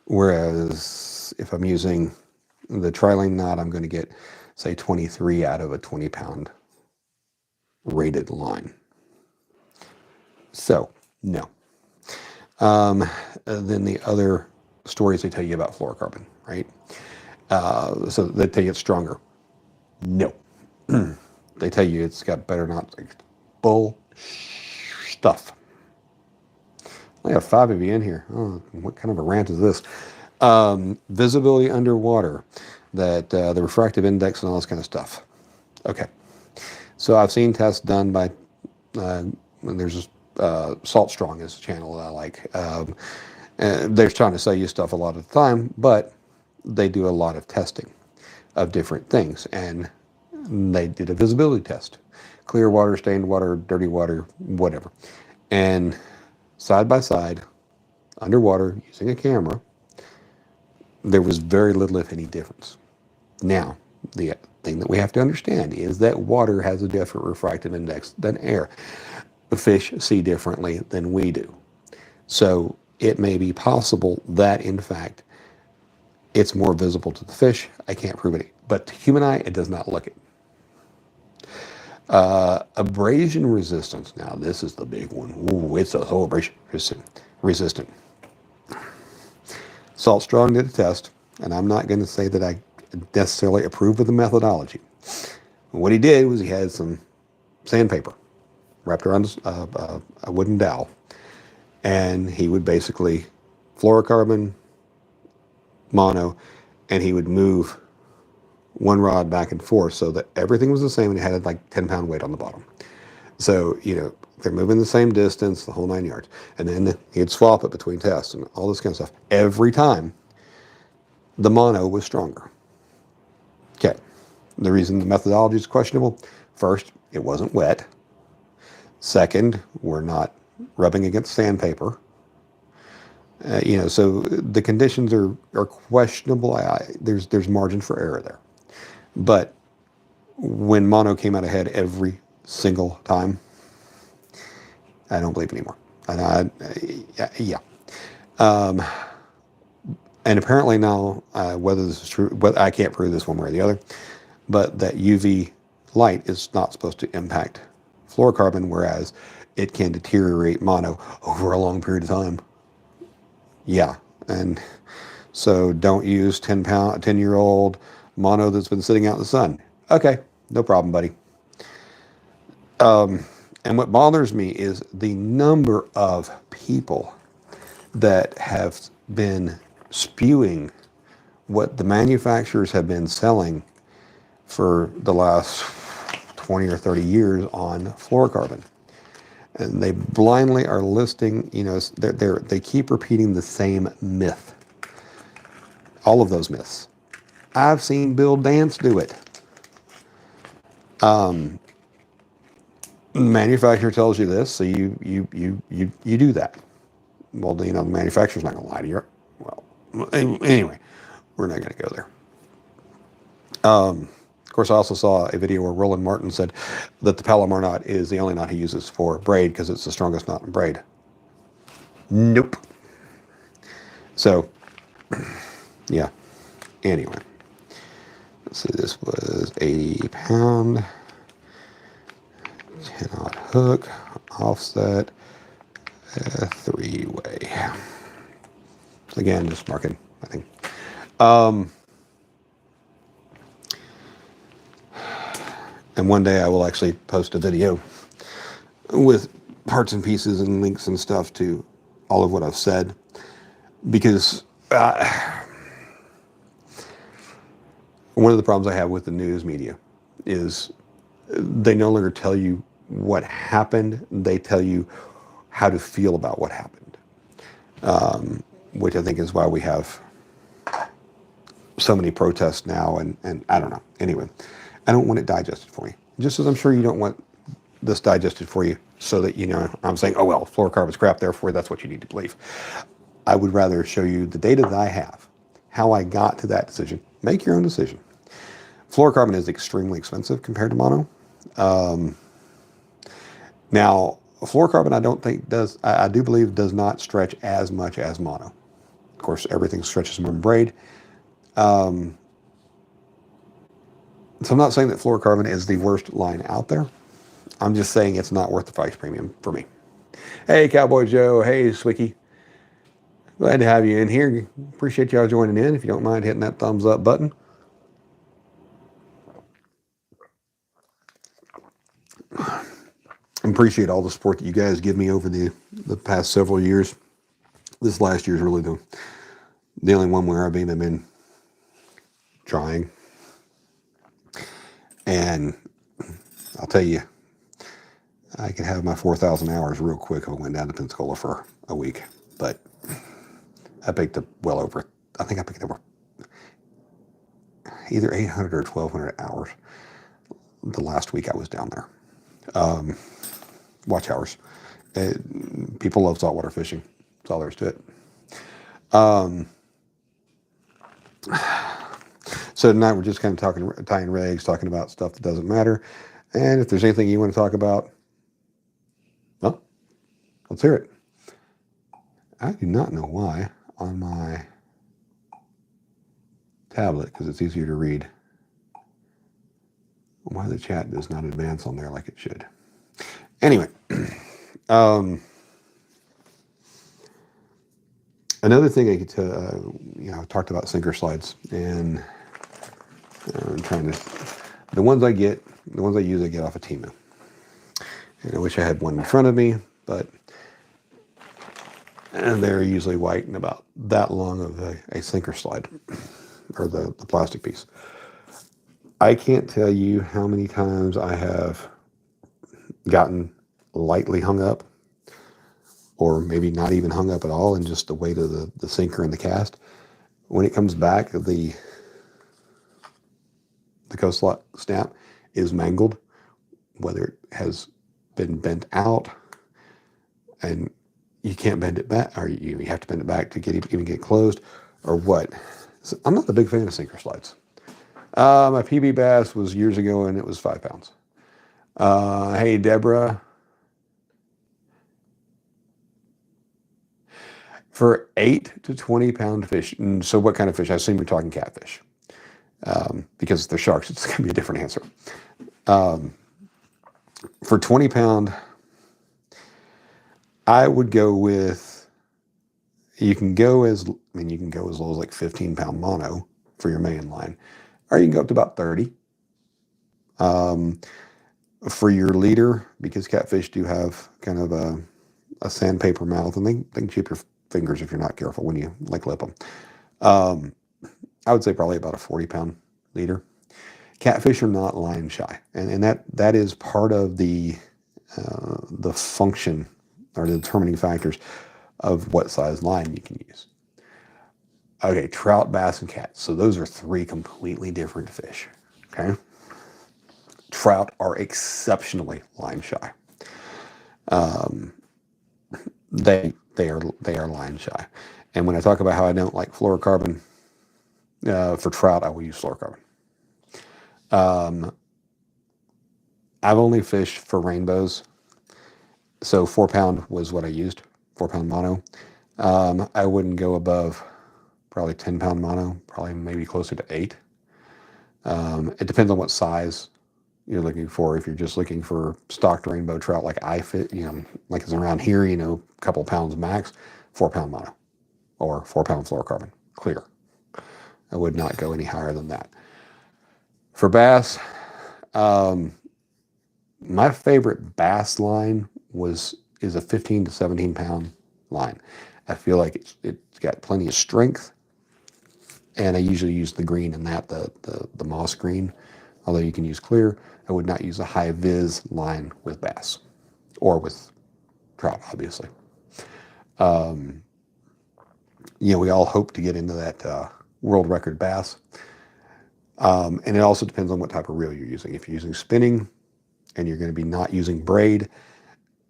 Whereas if I'm using the trilane knot, I'm going to get, say, 23 out of a 20-pound rated line. So, no. Then the other stories they tell you about fluorocarbon, right? So they tell you it's stronger. No. They tell you it's got better knots. Bull stuff. I have 5 of you in here. Oh, what kind of a rant is this? Visibility underwater, that the refractive index and all this kind of stuff. Okay. So I've seen tests done by, there's Salt Strong is a channel that I like. They're trying to sell you stuff a lot of the time, but they do a lot of testing of different things. And they did a visibility test. Clear water, stained water, dirty water, whatever. And side by side, underwater, using a camera, there was very little, if any, difference. Now, the thing that we have to understand is that water has a different refractive index than air. The fish see differently than we do. So it may be possible that, in fact, it's more visible to the fish. I can't prove it. But to human eye, it does not look it. Abrasion resistance. Now, this is the big one. Ooh, it's a whole abrasion resistant. Salt Strong did a test, and I'm not going to say that I necessarily approve of the methodology. What he did was he had some sandpaper wrapped around a wooden dowel, and he would basically fluorocarbon, mono, and he would move one rod back and forth so that everything was the same, and it had like 10-pound weight on the bottom. So, they're moving the same distance, the whole 9 yards. And then he'd swap it between tests and all this kind of stuff. Every time, the mono was stronger. Okay. The reason the methodology is questionable, first, it wasn't wet. Second, we're not rubbing against sandpaper. So the conditions are questionable. There's margin for error there. But when mono came out ahead every single time, I don't believe anymore. Yeah. And apparently now, whether this is true, I can't prove this one way or the other, but that UV light is not supposed to impact fluorocarbon, whereas it can deteriorate mono over a long period of time. Yeah. And so don't use 10-year-old mono that's been sitting out in the sun. Okay. No problem, buddy. And what bothers me is the number of people that have been spewing what the manufacturers have been selling for the last 20 or 30 years on fluorocarbon. And they blindly are listing, they keep repeating the same myth. All of those myths. I've seen Bill Dance do it. The manufacturer tells you this, so you do that. Well, the manufacturer's not going to lie to you. Well, anyway, we're not going to go there. Of course, I also saw a video where Roland Martin said that the Palomar knot is the only knot he uses for braid because it's the strongest knot in braid. Nope. So, yeah. Anyway, let's see. This was 80 pound. 10-aught hook, offset, 3-way. Again, just marking, I think. And one day I will actually post a video with parts and pieces and links and stuff to all of what I've said. because one of the problems I have with the news media is they no longer tell you what happened. They tell you how to feel about what happened, which I think is why we have so many protests now. And I don't know. Anyway, I don't want it digested for you. Just as I'm sure you don't want this digested for you so that, I'm saying, oh, well, fluorocarbon's crap, therefore that's what you need to believe. I would rather show you the data that I have, how I got to that decision. Make your own decision. Fluorocarbon is extremely expensive compared to mono. Now, fluorocarbon, I don't think does, I do believe does not stretch as much as mono. Of course, everything stretches more than braid. So I'm not saying that fluorocarbon is the worst line out there. I'm just saying it's not worth the price premium for me. Hey, Cowboy Joe. Hey, Swicky. Glad to have you in here. Appreciate y'all joining in. If you don't mind hitting that thumbs up button. Appreciate all the support that you guys give me over the past several years. This last year is really the only one where I've been trying. And I'll tell you, I could have my 4,000 hours real quick if I went down to Pensacola for a week. But I picked up I think I picked up either 800 or 1,200 hours the last week I was down there. Watch hours. People love saltwater fishing. That's all there is to it. So tonight we're just kind of tying rigs, talking about stuff that doesn't matter. And if there's anything you want to talk about, well, let's hear it. I do not know why on my tablet, because it's easier to read, why the chat does not advance on there like it should. Anyway, another thing I could tell, I talked about sinker slides, and I'm trying to, the ones I use, I get off of Temu. And I wish I had one in front of me, but they're usually white and about that long of a sinker slide, or the plastic piece. I can't tell you how many times I have gotten lightly hung up, or maybe not even hung up at all, and just the weight of the sinker and the cast. When it comes back, the coast snap is mangled, whether it has been bent out, and you can't bend it back, or you have to bend it back to even get closed, or what. So I'm not a big fan of sinker slides. My PB bass was years ago, and it was 5 pounds. Hey, Deborah. For 8 to 20 pound fish, and so what kind of fish? I assume you're talking catfish. Because if they're sharks, it's going to be a different answer. For 20 pound, I would go with, you can go as low as like 15 pound mono for your main line, or you can go up to about 30. For your leader, because catfish do have kind of a sandpaper mouth, and they can chip your fingers if you're not careful when you lip them. I would say probably about a 40 pound leader. Catfish are not line shy, and that is part of the function or the determining factors of what size line you can use. Okay, trout, bass, and cats. So those are 3 completely different fish. Okay, trout are exceptionally line shy. They are line shy, and when I talk about how I don't like fluorocarbon for trout, I will use fluorocarbon. I've only fished for rainbows, so 4 pound was what I used, 4 pound mono. I wouldn't go above probably 10 pound mono, probably maybe closer to 8. It depends on what size you're looking for. If you're just looking for stocked rainbow trout like I fit, like it's around here, a couple pounds max, 4 pound mono or 4 pound fluorocarbon, clear. I would not go any higher than that. For bass, my favorite bass line is a 15 to 17 pound line. I feel like it's got plenty of strength, and I usually use the green in that, the moss green, although you can use clear. I would not use a high vis line with bass or with trout, obviously. We all hope to get into that world record bass. And it also depends on what type of reel you're using. If you're using spinning and you're going to be not using braid,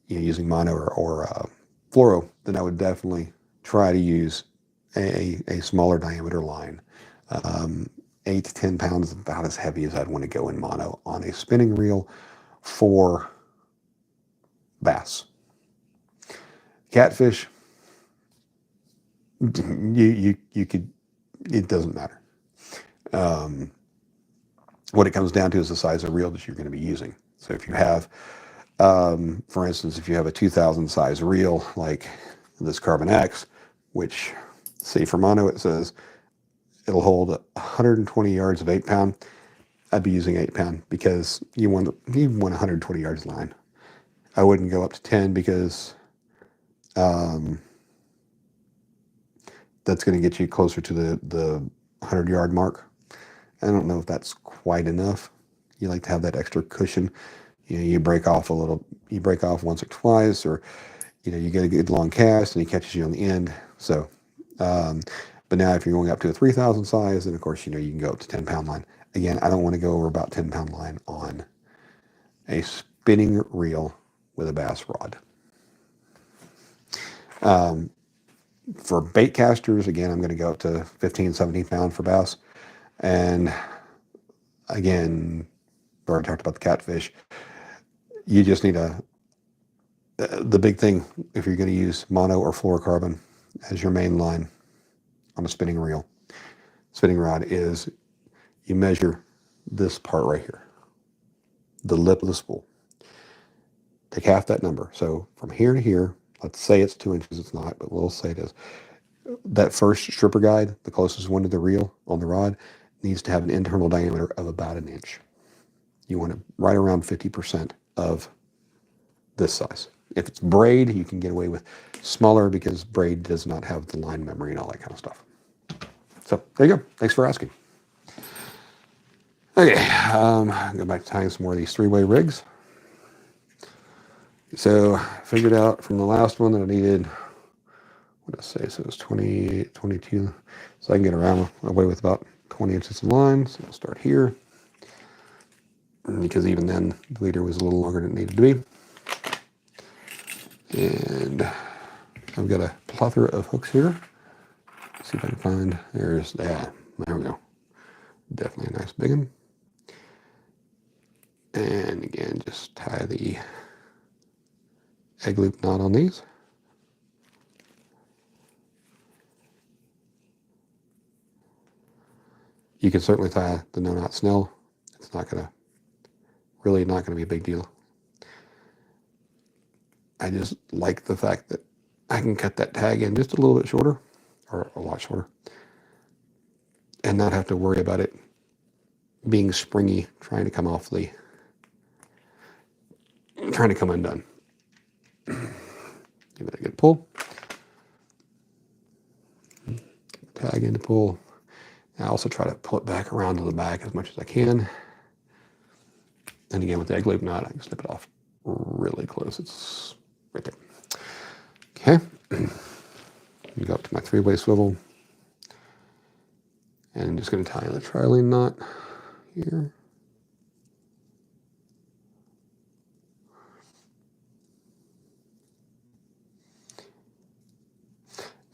using mono or fluoro, then I would definitely try to use a smaller diameter line. 8 to 10 pounds is about as heavy as I'd want to go in mono on a spinning reel for bass. Catfish, you could, it doesn't matter. What it comes down to is the size of reel that you're going to be using. So if you have, for instance, if you have a 2000 size reel like this Carbon X, which, see for mono it says it'll hold 120 yards of 8-pound, I'd be using 8-pound because you want 120 yards line. I wouldn't go up to 10 because that's going to get you closer to the 100-yard mark. I don't know if that's quite enough. You like to have that extra cushion. You break off a little, you break off once or twice, or you get a good long cast and he catches you on the end. So, but now if you're going up to a 3,000 size, then of course, you can go up to 10-pound line. Again, I don't want to go over about 10-pound line on a spinning reel with a bass rod. For bait casters, again, I'm going to go up to 15, 17 pound for bass. And again, we already talked about the catfish. You just need the big thing, if you're going to use mono or fluorocarbon as your main line on a spinning reel, spinning rod, is you measure this part right here, the lip of the spool. Take half that number. So from here to here, let's say it's 2 inches. It's not, but we'll say it is. That first stripper guide, the closest one to the reel on the rod, needs to have an internal diameter of about 1 inch. You want it right around 50% of this size. If it's braid, you can get away with smaller because braid does not have the line memory and all that kind of stuff. So there you go. Thanks for asking. Okay, go back to tying some more of these 3-way rigs. So I figured out from the last one that I needed, what did I say? So it was 20, 22. So I can get around away with about 20 inches of line. So we'll start here. Because even then, the leader was a little longer than it needed to be. And I've got a plethora of hooks here. Let's see if I can find, there we go. Definitely a nice big one. And again, just tie the egg loop knot on these. You can certainly tie the no knot snell. It's really not gonna be a big deal. I just like the fact that I can cut that tag in just a little bit shorter, or a lot shorter, and not have to worry about it being springy, trying to come undone. Give it a good pull. Tag in to pull. I also try to pull it back around to the back as much as I can. And again, with the egg loop knot, I can snip it off really close. It's right there. Okay. You go up to my 3-way swivel. And I'm just going to tie the trilene knot here.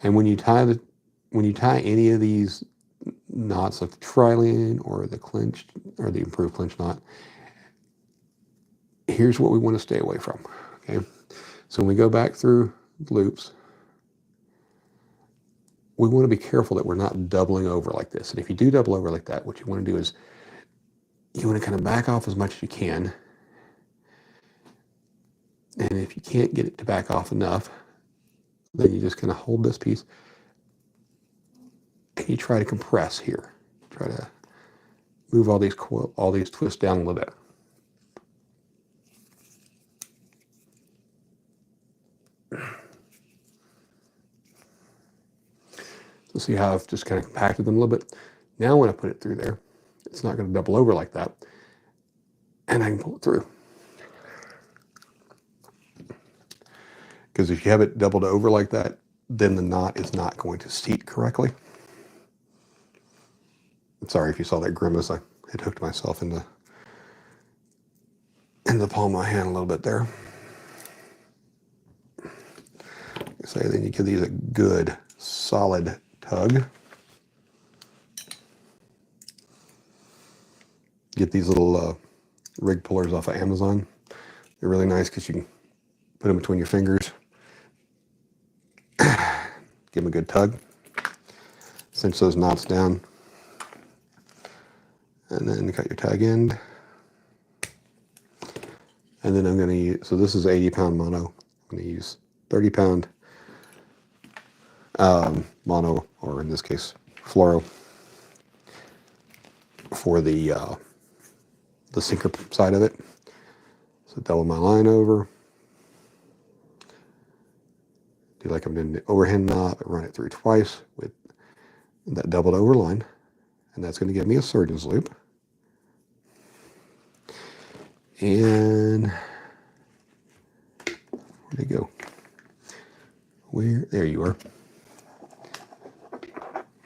And when you tie any of these knots, like the trilene or the clinched or the improved clinch knot, here's what we want to stay away from. Okay, so when we go back through loops, we want to be careful that we're not doubling over like this. And if you do double over like that, what you want to do is you want to kind of back off as much as you can. And if you can't get it to back off enough, then you just kind of hold this piece and you try to compress here. Try to move all these twists down a little bit. So see how I've just kind of compacted them a little bit. Now when I put it through there, it's not going to double over like that. And I can pull it through. Because if you have it doubled over like that, then the knot is not going to seat correctly. I'm sorry if you saw that grimace. I had hooked myself in the palm of my hand a little bit there. So then you give these a good solid tug. Get these little rig pullers off of Amazon. They're really nice because you can put them between your fingers. Give them a good tug. Cinch those knots down. And then cut your tag end. And then I'm going to use, so this is 80-pound mono. I'm going to use 30-pound mono, or in this case, fluoro, for the sinker side of it. So double my line over. Do like I'm doing the overhand knot, but run it through twice with that doubled over line. And that's going to give me a surgeon's loop. And where'd it go? Where? There you are.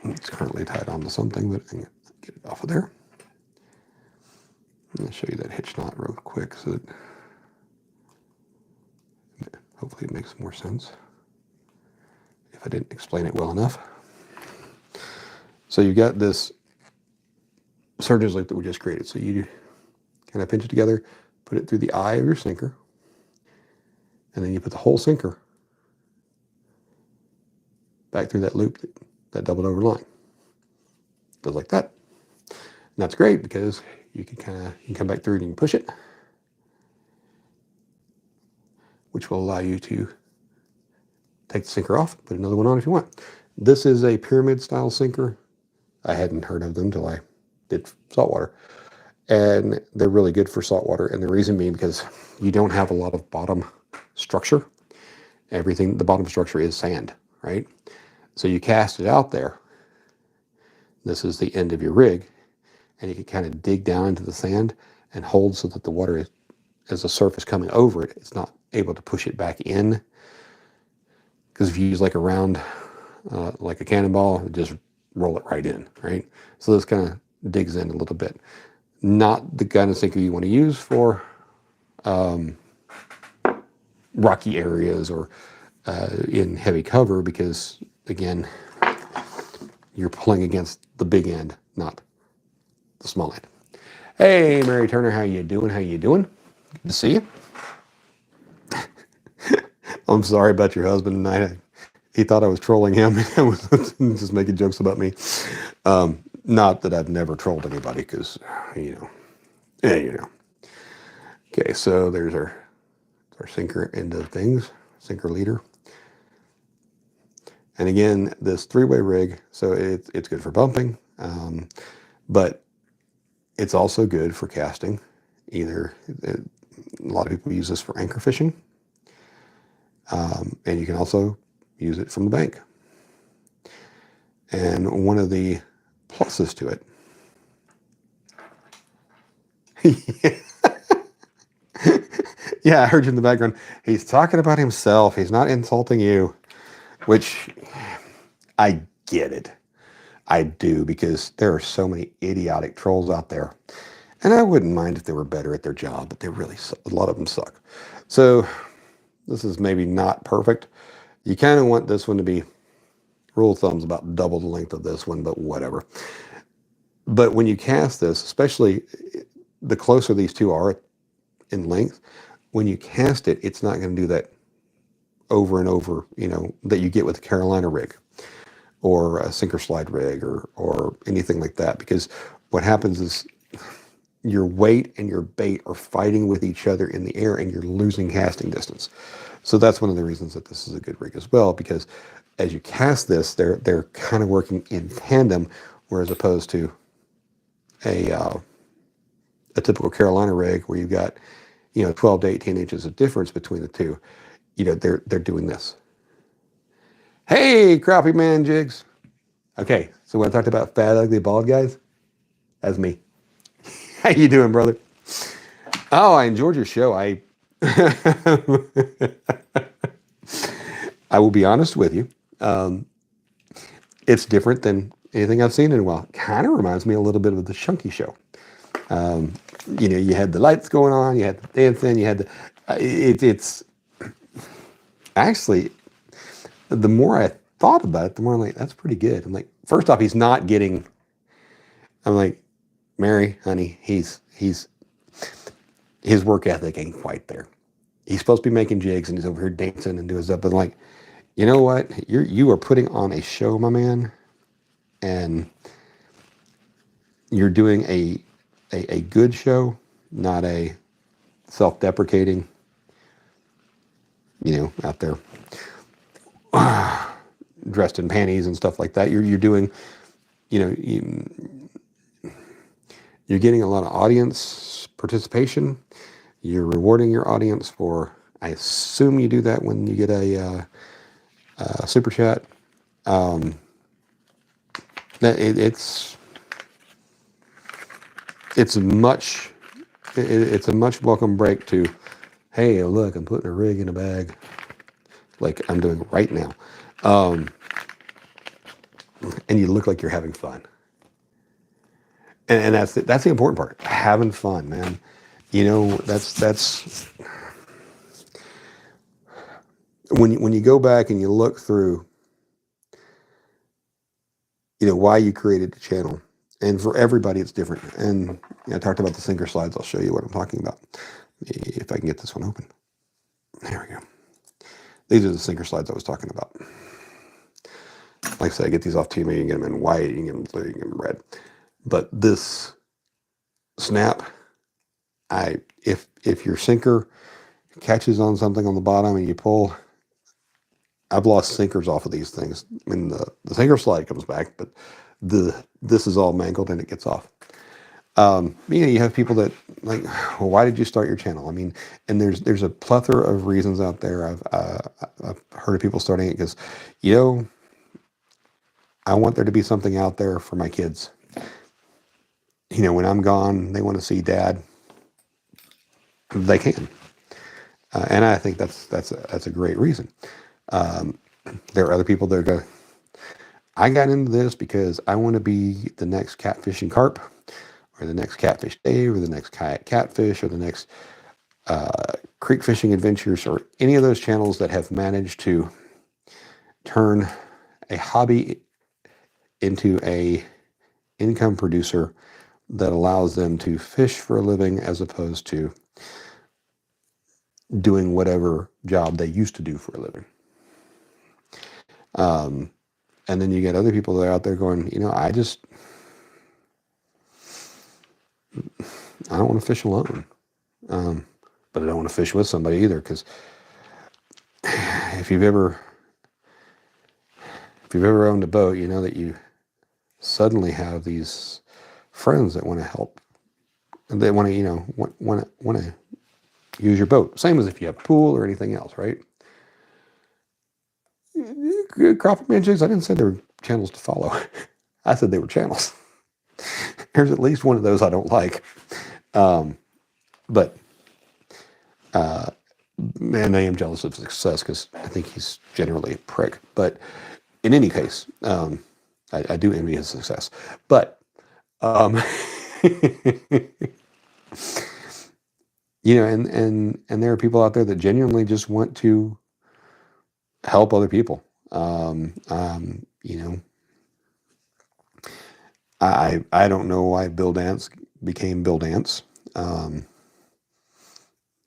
It's currently tied onto something, but I can get it off of there. I'm going to show you that hitch knot real quick so that hopefully it makes more sense if I didn't explain it well enough. So you got this surgeon's loop that we just created. So you kind of pinch it together, put it through the eye of your sinker, and then you put the whole sinker back through that loop, that doubled over line. Goes like that. And that's great because you can come back through and you can push it, which will allow you to take the sinker off, put another one on if you want. This is a pyramid style sinker. I hadn't heard of them until I did saltwater. And they're really good for saltwater. And the reason being because you don't have a lot of bottom structure. Everything, the bottom structure is sand, right? So you cast it out there. This is the end of your rig. And you can kind of dig down into the sand and hold so that the water is, as the surface coming over it, it's not able to push it back in. Because if you use like a round, like a cannonball, just roll it right in, right? So this kind of digs in a little bit. Not the kind of sinker you want to use for rocky areas or in heavy cover because, again, you're pulling against the big end, not the small end. Hey, Mary Turner, how you doing? How you doing? Good to see you. I'm sorry about your husband tonight. He thought I was trolling him. I was just making jokes about me. Not that I've never trolled anybody because, you know. Okay, so there's our sinker end of things, sinker leader. And again, this three-way rig, so it's good for bumping, but it's also good for casting. Either, a lot of people use this for anchor fishing, and you can also use it from the bank. And one of the pluses to it, yeah, I heard you in the background. He's talking about himself. He's not insulting you, which I get it. I do, because there are so many idiotic trolls out there. And I wouldn't mind if they were better at their job, but they really suck. A lot of them suck. So this is maybe not perfect. You kind of want this one to be, rule of thumb's about double the length of this one, but whatever. But when you cast this, especially the closer these two are in length, when you cast it, it's not going to do that over and over, that you get with a Carolina rig or a sinker slide rig or anything like that. Because what happens is your weight and your bait are fighting with each other in the air and you're losing casting distance. So that's one of the reasons that this is a good rig as well, because as you cast this, they're kind of working in tandem, whereas opposed to a typical Carolina rig where you've got 12 to 18 inches of difference between the two. They're doing this. Hey, Crappie Man Jigs. Okay, so when I talked about fat, ugly, bald guys, that's me. How you doing, brother? Oh, I enjoyed your show. I I will be honest with you. It's different than anything I've seen in a while. Kind of reminds me a little bit of the Chunky show. You had the lights going on, you had the dancing, you had the. It's actually the more I thought about it, the more I'm like, that's pretty good. I'm like, first off, he's not getting. I'm like, Mary, honey, he's his work ethic ain't quite there. He's supposed to be making jigs and he's over here dancing and doing stuff. But like, you know what? You are putting on a show, my man, and you're doing a good show, not a self-deprecating. Out there dressed in panties and stuff like that. You're doing, you're getting a lot of audience participation. You're rewarding your audience for. I assume you do that when you get a super chat. It's it's much it's a much welcome break to, hey, look, I'm putting a rig in a bag, like I'm doing right now, and you look like you're having fun, and that's the important part, having fun, man. That's when you go back and you look through, why you created the channel. And for everybody, it's different. And I talked about the sinker slides. I'll show you what I'm talking about. If I can get this one open. There we go. These are the sinker slides I was talking about. Like I said, I get these off to you. Maybe you can get them in white, you can get them blue, you can get them red. But this snap, if your sinker catches on something on the bottom and you pull, I've lost sinkers off of these things. I mean, the sinker slide comes back, but this is all mangled and it gets off. You have people that like, well, why did you start your channel? I mean, and there's a plethora of reasons out there. I've heard of people starting it because, I want there to be something out there for my kids. When I'm gone, they want to see dad. They can, and I think that's a great reason. There are other people that go, I got into this because I want to be the next Catfish and Carp, or the next Catfish Dave, or the next Kayak Catfish, or the next Creek Fishing Adventures, or any of those channels that have managed to turn a hobby into a income producer that allows them to fish for a living as opposed to doing whatever job they used to do for a living. And then you get other people that are out there going, I don't want to fish alone. But I don't want to fish with somebody either, because if you've ever owned a boat, you know that you suddenly have these friends that want to help, and they want to want to use your boat. Same as if you have a pool or anything else, right? Crappie Man Jigs, I didn't say they were channels to follow. I said they were channels. There's at least one of those I don't like, but. And I am jealous of success because I think he's generally a prick. But in any case, I do envy his success. But and there are people out there that genuinely just want to help other people. I don't know why Bill Dance became Bill Dance. I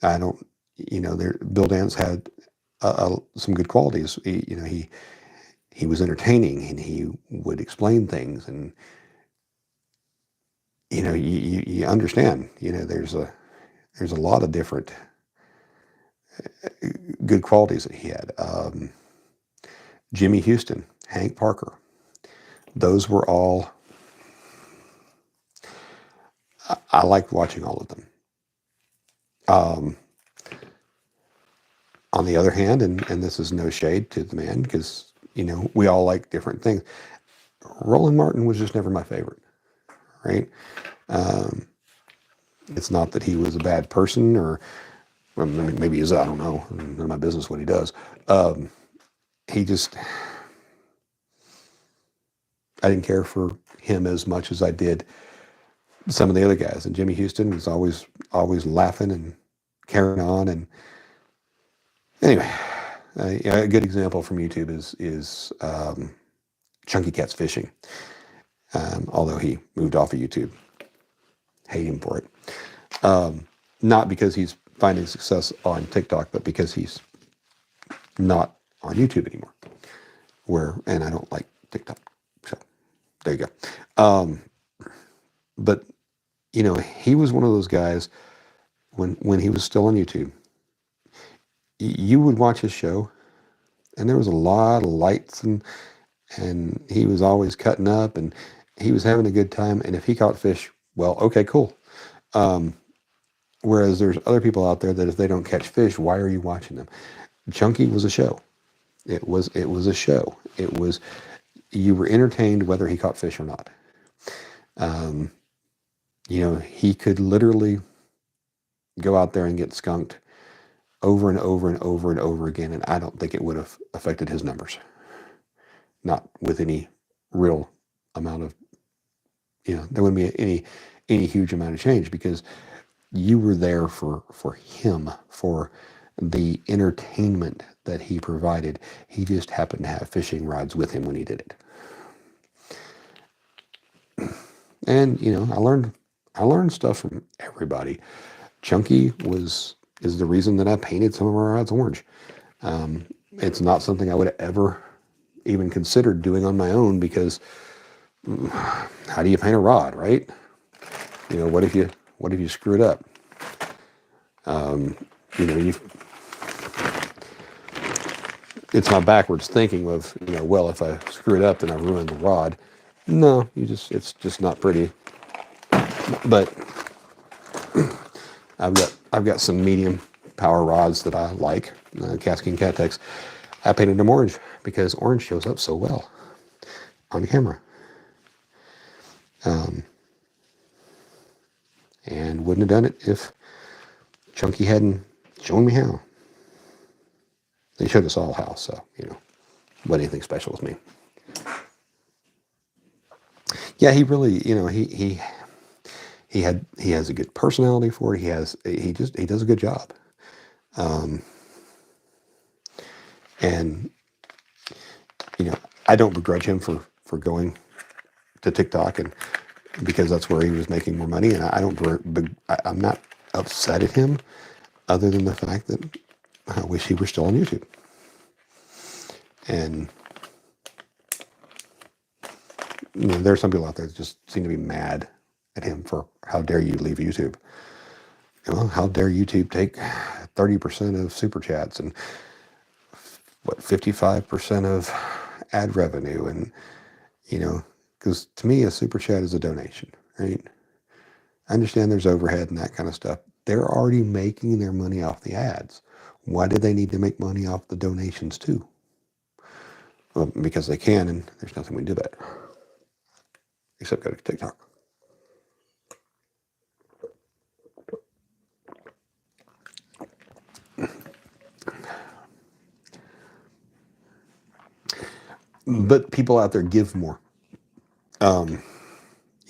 don't. Bill Dance had some good qualities. He was entertaining and he would explain things, and you understand. There's a lot of different good qualities that he had. Jimmy Houston, Hank Parker, those were all. I liked watching all of them. On the other hand, and this is no shade to the man, because we all like different things. Roland Martin was just never my favorite, right? Um, it's not that he was a bad person, or well, maybe he's, I don't know, none of my business what he does. Um, he just, I didn't care for him as much as I did some of the other guys. And Jimmy Houston was always laughing and carrying on. And anyway, a good example from YouTube is Chunky Cat's Fishing. Although he moved off of YouTube, hate him for it. Not because he's finding success on TikTok, but because he's not on YouTube anymore. And I don't like TikTok, so there you go. But he was one of those guys when he was still on YouTube. You would watch his show, and there was a lot of lights, and he was always cutting up, and he was having a good time. And if he caught fish, well, okay, cool. Whereas there's other people out there that if they don't catch fish, why are you watching them? Chunky was a show. It was a show. You were entertained whether he caught fish or not. He could literally go out there and get skunked over and over and over and over again, and I don't think it would have affected his numbers. Not with any real amount of, there wouldn't be any huge amount of change, because you were there for him, for the entertainment that he provided. He just happened to have fishing rods with him when he did it. And I learned stuff from everybody. Chunky is the reason that I painted some of our rods orange. It's not something I would have ever even considered doing on my own, because how do you paint a rod, right? What if you screw it up? It's my backwards thinking of, well, if I screw it up, then I ruined the rod. No, it's just not pretty. But I've got some medium power rods that I like, Cascade Catex. I painted them orange because orange shows up so well on camera. And wouldn't have done it if Chunky hadn't shown me how. They showed us all how, so, wasn't anything special with me. Yeah, he really, he has a good personality for it. He does a good job. And I don't begrudge him for going to TikTok, and because that's where he was making more money, and I'm not upset at him, other than the fact that I wish he were still on YouTube. And there are some people out there that just seem to be mad at him for, how dare you leave YouTube? How dare YouTube take 30% of super chats and 55% of ad revenue, and because to me a super chat is a donation, right? I understand there's overhead and that kind of stuff. They're already making their money off the ads. Why do they need to make money off the donations too? Well, because they can, and there's nothing we can do about it except go to TikTok. But people out there give more.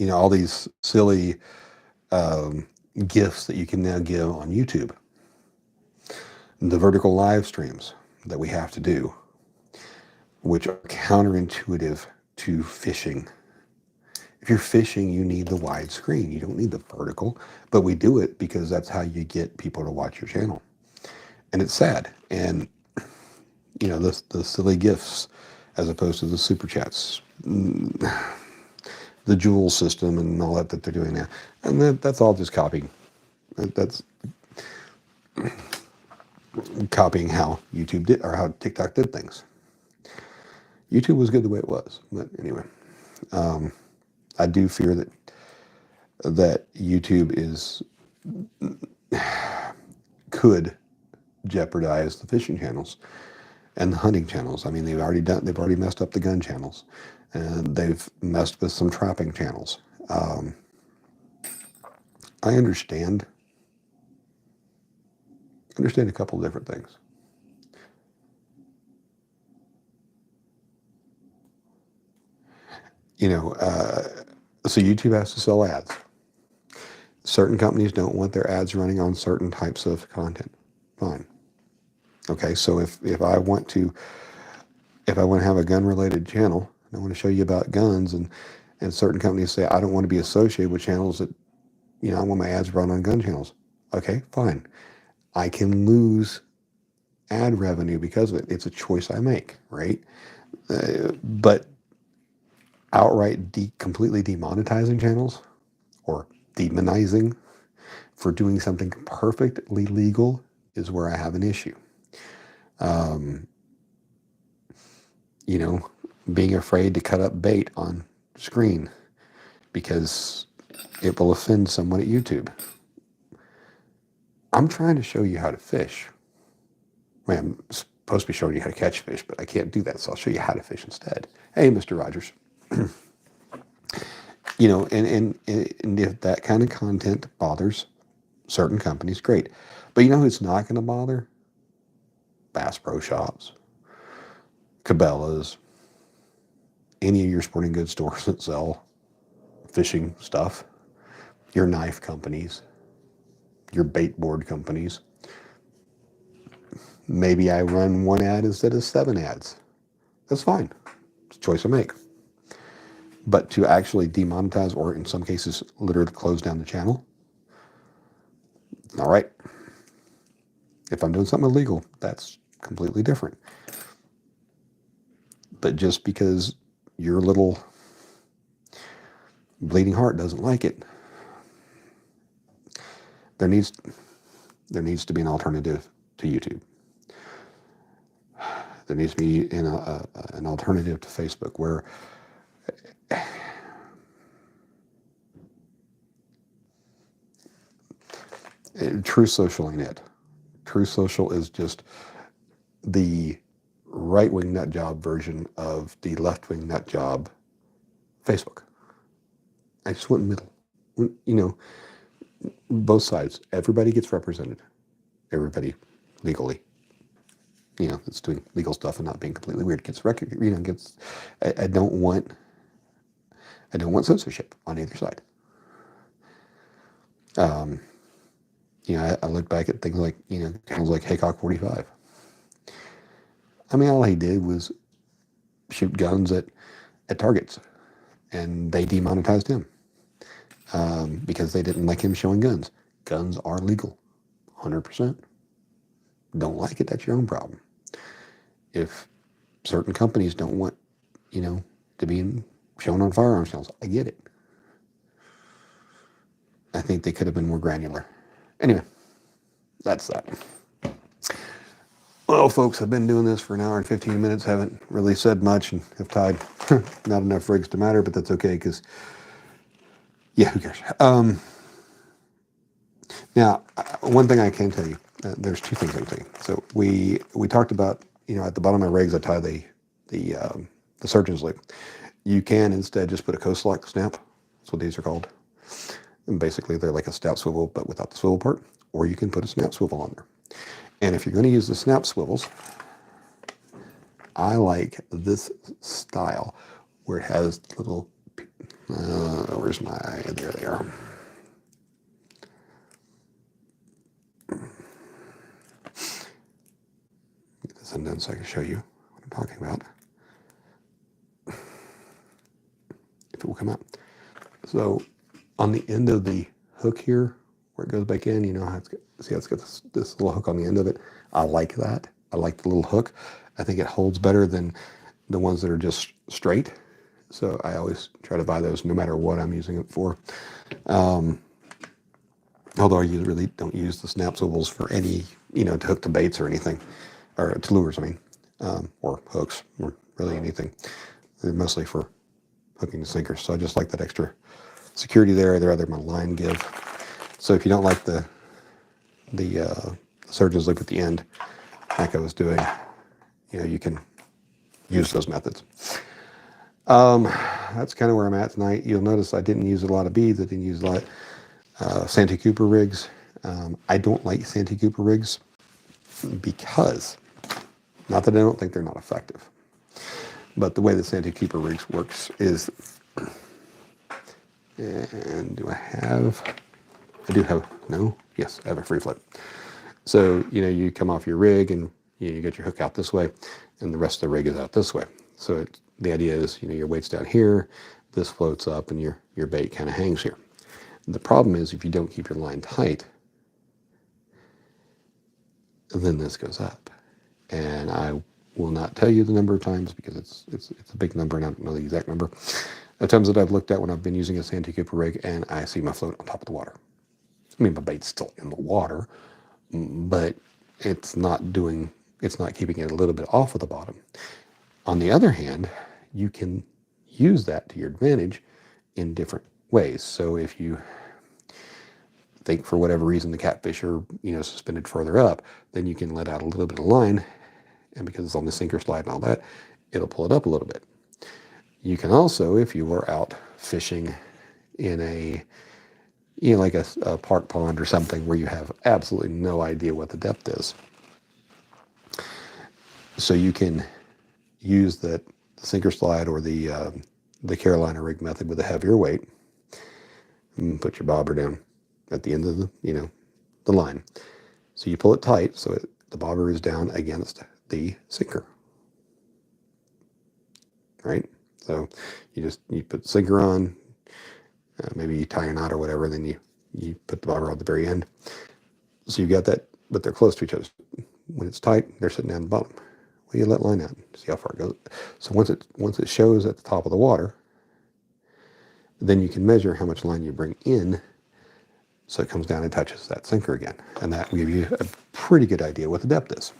All these silly gifts that you can now give on YouTube. The vertical live streams that we have to do, which are counterintuitive to fishing. If you're fishing, you need the wide screen. You don't need the vertical, but we do it because that's how you get people to watch your channel. And it's sad. And, the silly gifts as opposed to the super chats, the jewel system and all that they're doing now. And that's all just copying. That's copying how YouTube did, or how TikTok did things. YouTube was good the way it was. But anyway, I do fear that YouTube could jeopardize the fishing channels. and the hunting channels. I mean, they've already messed up the gun channels, and they've messed with some trapping channels. Um, I understand a couple of different things. You know, so YouTube has to sell ads. Certain companies don't want their ads running on certain types of content. Fine. Okay, so if I want to have a gun related channel, and I want to show you about guns, and certain companies say I don't want to be associated with channels that, I want my ads run on gun channels. Okay, fine. I can lose ad revenue because of it. It's a choice I make, right? But outright completely demonetizing channels or demonizing for doing something perfectly legal is where I have an issue. Um, you know, being afraid to cut up bait on screen because it will offend someone at YouTube. I'm trying to show you how to fish. I'm supposed to be showing you how to catch fish, but I can't do that, so I'll show you how to fish instead. Hey, Mr. Rogers. And if that kind of content bothers certain companies, great. But you know who's not going to bother? Bass Pro Shops, Cabela's, any of your sporting goods stores that sell fishing stuff, your knife companies, your bait board companies. Maybe I run one ad instead of 7 ads. That's fine. It's a choice I make. But to actually demonetize, or in some cases, literally close down the channel, all right. If I'm doing something illegal, that's completely different. But just because your little bleeding heart doesn't like it, there needs to be an alternative to YouTube. There needs to be an alternative to Facebook where True Social ain't it. True Social is just the right-wing nut job version of the left-wing nut job Facebook. I just went middle. Both sides. Everybody gets represented. Everybody legally. That's doing legal stuff and not being completely weird gets. I don't want censorship on either side. I look back at things like channels like Haycock 45. I mean, all he did was shoot guns at targets, and they demonetized him because they didn't like him showing guns. Guns are legal, 100%. Don't like it, that's your own problem. If certain companies don't want, to be shown on firearms channels, I get it. I think they could have been more granular. Anyway, that's that. Well, folks, I've been doing this for an hour and 15 minutes, haven't really said much, and have tied not enough rigs to matter, but that's okay, because, yeah, who cares? Now, one thing I can tell you, there's 2 things I can tell you. So we talked about, at the bottom of my rigs, I tie the surgeon's loop. You can instead just put a coast lock snap. That's what these are called. And basically, they're like a stout swivel, but without the swivel part. Or you can put a snap swivel on there. And if you're going to use the snap swivels, I like this style where it has little, where's my, there they are. Get this undone so I can show you what I'm talking about. If it will come out. So on the end of the hook here, where it goes back in, how it's got this little hook on the end of it. I like that. I like the little hook. I think it holds better than the ones that are just straight. So I always try to buy those no matter what I'm using it for. Although I really don't use the snap swivels for any, to hook to baits or anything, or to lures, or hooks, or really anything. They're mostly for hooking the sinkers. So I just like that extra security there. They're either my line give. So if you don't like the surgeon's loop at the end, like I was doing, you can use those methods. That's kind of where I'm at tonight. You'll notice I didn't use a lot of beads. I didn't use a lot Santee Cooper rigs. I don't like Santee Cooper rigs because, not that I don't think they're not effective, but the way that Santee Cooper rigs works is, and I do have, no, yes, I have a free float. So, you come off your rig and you get your hook out this way and the rest of the rig is out this way. So the idea is, your weight's down here, this floats up and your bait kind of hangs here. The problem is if you don't keep your line tight, then this goes up. And I will not tell you the number of times because it's a big number and I don't know the exact number. The times that I've looked at when I've been using a Santee Cooper rig and I see my float on top of the water. I mean, my bait's still in the water, but it's not keeping it a little bit off of the bottom. On the other hand, you can use that to your advantage in different ways. So if you think for whatever reason the catfish are, suspended further up, then you can let out a little bit of line, and because it's on the sinker slide and all that, it'll pull it up a little bit. You can also, if you are out fishing in a, like a park pond or something where you have absolutely no idea what the depth is, so you can use the sinker slide or the Carolina rig method with a heavier weight and put your bobber down at the end of the line. So you pull it tight so the bobber is down against the sinker, right? So you put the sinker on, maybe you tie a knot or whatever, and then you put the bobber on the very end. So you got that, but they're close to each other. When it's tight, they're sitting down the bottom. Well, you let line out, see how far it goes. So once it shows at the top of the water, then you can measure how much line you bring in so it comes down and touches that sinker again. And that will give you a pretty good idea what the depth is.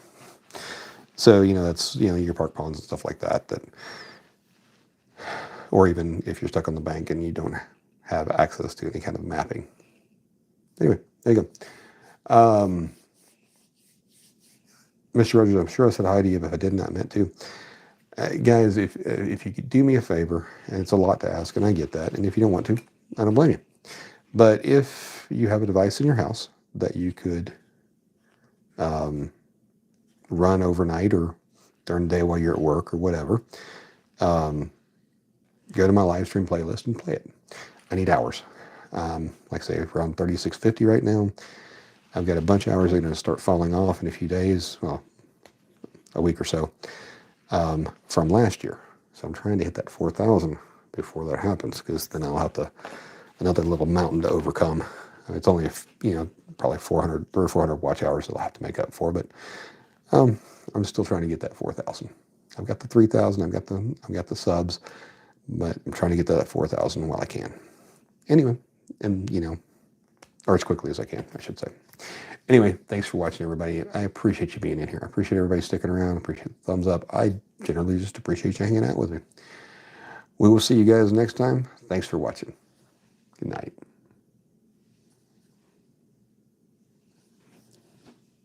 So, that's, your park ponds and stuff like that, or even if you're stuck on the bank and you don't have access to any kind of mapping. Anyway, there you go. Mr. Rogers, I'm sure I said hi to you, but if I didn't, I meant to. Guys, if you could do me a favor, and it's a lot to ask, and I get that, and if you don't want to, I don't blame you. But if you have a device in your house that you could run overnight or during the day while you're at work or whatever, go to my live stream playlist and play it. I need hours. Like I say, around 3650 right now. I've got a bunch of hours that are going to start falling off in a few days, well, a week or so, from last year. So I'm trying to hit that 4,000 before that happens, because then I'll have another little mountain to overcome. It's only, probably 400 or 400 watch hours that I'll have to make up for, but I'm still trying to get that 4,000. I've got the 3,000, I've got the subs, but I'm trying to get to that 4,000 while I can. Anyway, and or as quickly as I can, I should say. Anyway, thanks for watching, everybody. I appreciate you being in here. I appreciate everybody sticking around. I appreciate the thumbs up. I generally just appreciate you hanging out with me. We will see you guys next time. Thanks for watching. Good night.